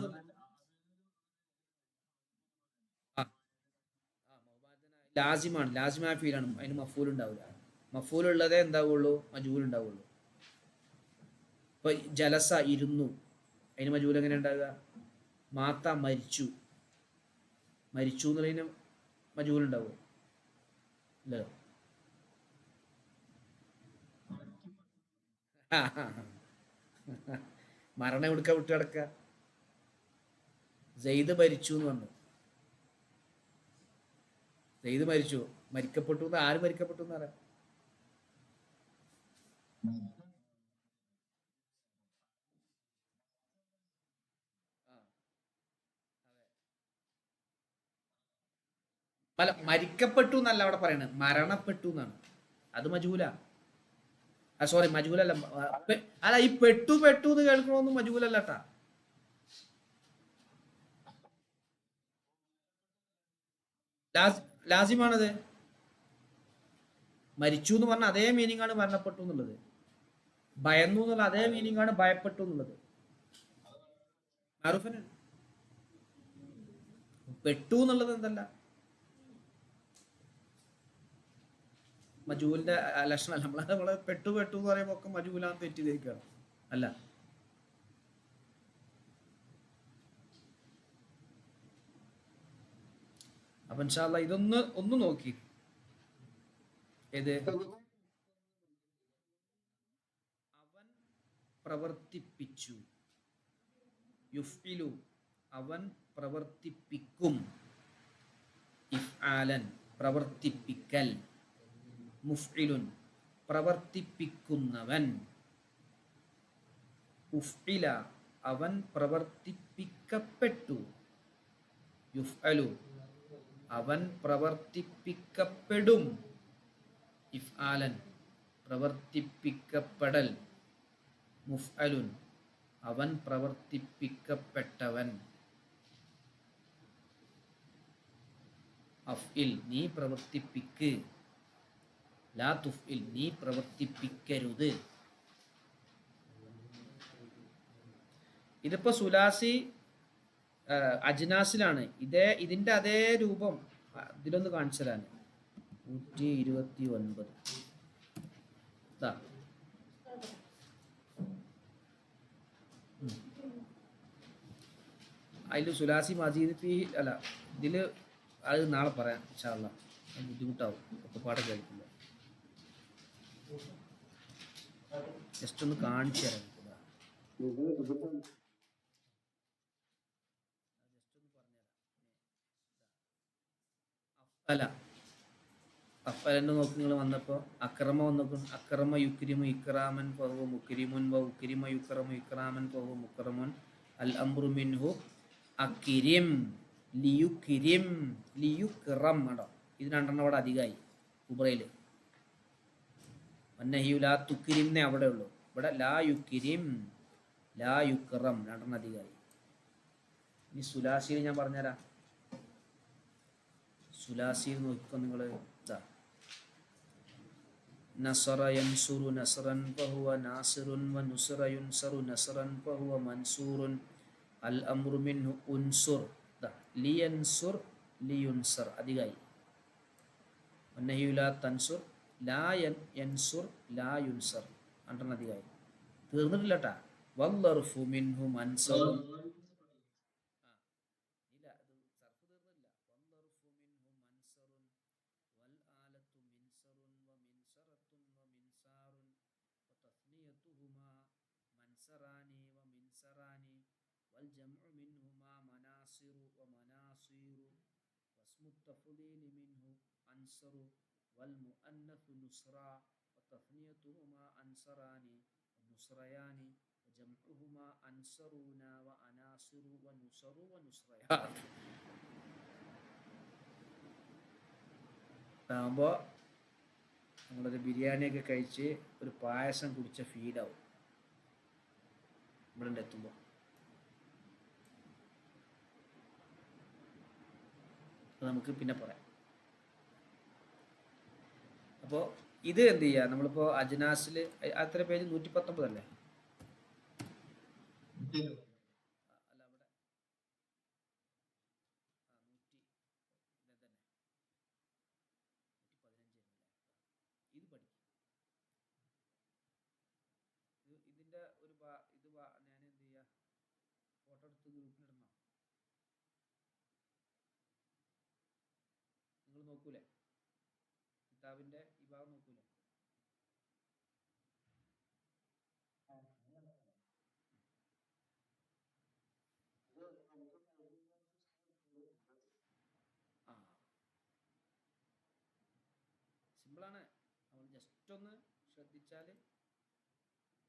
Speaker 1: ആ ലാസിമാണ്, ലാസിമായ ഫീലാണ്. അതിന് മഫൂൽ ഉണ്ടാവില്ല. മഫൂൽ ഉള്ളതേ എന്താവുള്ളൂ, മജ്ഹൂൽ ഉണ്ടാവുള്ളൂ. ഇപ്പൊ ജലസ ഇരുന്നു, അതിന് മജ്ഹൂൽ എങ്ങനെ ഉണ്ടാകുക? മാത്ത മരിച്ചു, മരിച്ചു എന്നുള്ളതിന് മജ്ഹൂൽ ഉണ്ടാവുമോ? ഇല്ലല്ലോ. മരണം എടുക്ക വിട്ട് കിടക്ക. സെയ്ദ് മരിച്ചു എന്ന് പറഞ്ഞു. സെയ്ദ് മരിച്ചു, മരിക്കപ്പെട്ടു എന്ന് ആര് മരിക്കപ്പെട്ടു എന്ന് പറയാം? അല്ല, മരിക്കപ്പെട്ടു എന്നല്ല അവിടെ പറയണത്, മരണപ്പെട്ടു എന്നാണ്. അത് മജൂല. സോറി, മജൂലല്ല. അല്ല, ഈ പെട്ടു പെട്ടു എന്ന് കേൾക്കണമെന്നും മജൂലല്ല കേട്ടാ. ലാസിമാണത്. മരിച്ചു എന്ന് പറഞ്ഞ അതേ മീനിങ് ആണ് മരണപ്പെട്ടു എന്നുള്ളത്. ഭയന്നു എന്നുള്ള അതേ മീനിങ് ആണ് ഭയപ്പെട്ടു എന്നുള്ളത്. മാറൂഫിന് പെട്ടു എന്നുള്ളത് എന്തല്ല മജൂലിന്റെ ലക്ഷണമല്ല. നമ്മള് പെട്ടു പെട്ടു എന്ന് പറയുമ്പോ ഒക്കെ മജൂലാന്ന് തെറ്റിദ്ധരിക്കുകയാണ്. അല്ല, അപ്പൊ ഇൻഷാ അല്ലാഹ് ഒന്ന് നോക്കി. ഏത്? അവൻ പ്രവർത്തിപ്പിച്ചു. യുഫ്ഇലു, അവൻ പ്രവർത്തിപ്പിക്കും. ഇഫ്ആലൻ, പ്രവർത്തിപ്പിക്കൽ. മുഫ്ഇലുൻ, പ്രവർത്തിപ്പിക്കുന്നവൻ. ഉഫ്ഇല, അവൻ പ്രവർത്തിപ്പിക്കപ്പെട്ടു. യുഫ്അലു, അവൻ പ്രവർത്തിപ്പിക്കപ്പെടും. ഇഫ്ആലൻ, പ്രവർത്തിപ്പിക്കപ്പെടൽ. മുഫ്അലുൻ, അവൻ പ്രവർത്തിപ്പിക്കപ്പെട്ടവൻ. അഫ്ഇൽ, നീ പ്രവർത്തിപ്പിക്ക്. ലാ തുഫ്ഇൽ, നീ പ്രവർത്തിപ്പിക്കരുത്. ഇതിപ്പോ സുലാസി അജ്നാസിലാണ്. ഇതിന്റെ അതേ രൂപം ഇതിലൊന്ന് കാണിച്ചതാണ്. 129 അതിൽ സുലാസി മജീദ് ഫി അല്ല, ഇതില് അത് നാളെ പറയാം ഇൻഷാ അല്ലാഹ്. ബുദ്ധിമുട്ടാവും ഒക്കെ പാടെ കേൾക്കില്ല. ജസ്റ്റ് ഒന്ന് കാണിച്ചു തരാം. അല്ല, അഫലന്റെ നോക്കി നിങ്ങൾ വന്നപ്പോൾ അക്രമ വന്നപ്പോൾ അക്രമ യുക്രിമു ഇക്രാമൻ ഫഹുവ മുക്രിമുൻ വ ഉക്രിമ യുക്രമു ഇക്രാമൻ ഫഹുവ മുക്രമുൻ അൽ അംറു മിൻഹു അക്കിരിം ലിയുക്രിം ലിയുക്റം. കേട്ടോ, ഇത് രണ്ടെണ്ണം അവിടെ അധികമായി ഉബ്രയില്. വന്നഹിയു ലാ തുക്രിംന്നേ അവിടെ ഉള്ളൂ. ഇവിടെ ലാ യുക്രിം ലാ യുക്റം രണ്ടെണ്ണം അധികമായി. ഇനി സുലാസിയിൽ ഞാൻ പറഞ്ഞുതരാം. സുലാസിയിൽ നോക്കിക്കോ നിങ്ങൾ. ഇതാ, നസറ യൻസുറു നസ്റൻ ഫഹുവ നാസിറുൻ വ നുസ്റ യുൻസറു നസ്റൻ ഫഹുവ മൻസൂറുൻ അൽ അംറു മിൻഹു ഉൻസുർ. ലിയൻസുർ ലിയുൻസർ അധികമായി. വന്നഹിയു ലാ തൻസുർ ലാ യൻസുർ ലാ യുൻസർ രണ്ടെണ്ണം അധികമായി. തീർന്നിട്ടില്ല കേട്ടാ. വല്ലർഫു മിൻഹു മൻസറുൻ. ഇല്ല, അത് സർഫ് തീർന്നില്ല. വല്ലർഫു മിൻഹു മൻസറുൻ വൽ ആലത്തു മിൻസറുൻ വ മിൻസറത്തുൻ വ മിൻസാറുൻ വ തസ്നിയതുഹുമാ മൻസറാനി വ മിൻസറാനി വൽ ജംഉ മിൻഹുമാ മനാസിറു വ മനാസിറു വസ്മു തഫ്ളീലി മിൻഹു അൻസറു വൽ മുഅന്നസു നുസ്റാ വ തസ്നിയതുഹുമാ അൻസറാനി വ നുസ്റയാനി വ ജംഉഹുമാ അൻസറൂന വ അനാസിറു വ നുസറു വ നുസ്റയാൻ. ആകുമ്പോൾ നമ്മളൊരു ബിരിയാണിയൊക്കെ കഴിച്ച് ഒരു പായസം കുടിച്ച ഫീലാവും ഇവിടെ എത്തുമ്പോൾ. അത് നമുക്ക് പിന്നെ പറയാം. അപ്പോൾ ഇത് എന്ത് ചെയ്യുക, നമ്മളിപ്പോൾ അജ്നാസിൽ അത്ര പേജ് 119 അല്ലേ? അല്ല, അവിടെ 115. ഇത് പഠിക്കും. ഇതിന്റെ ഒരു ഞാൻ എന്ത് ചെയ്യുക, ഫോട്ടോ എടുത്ത് ഗ്രൂപ്പിലിടണോ? നിങ്ങൾ നോക്കൂലേ കിതാബിന്റെ ഈ ഭാഗം നോക്കൂലേ? ആ, സിമ്പിളാണ്. നമ്മൾ ജസ്റ്റ് ഒന്ന് ശ്രദ്ധിച്ചാൽ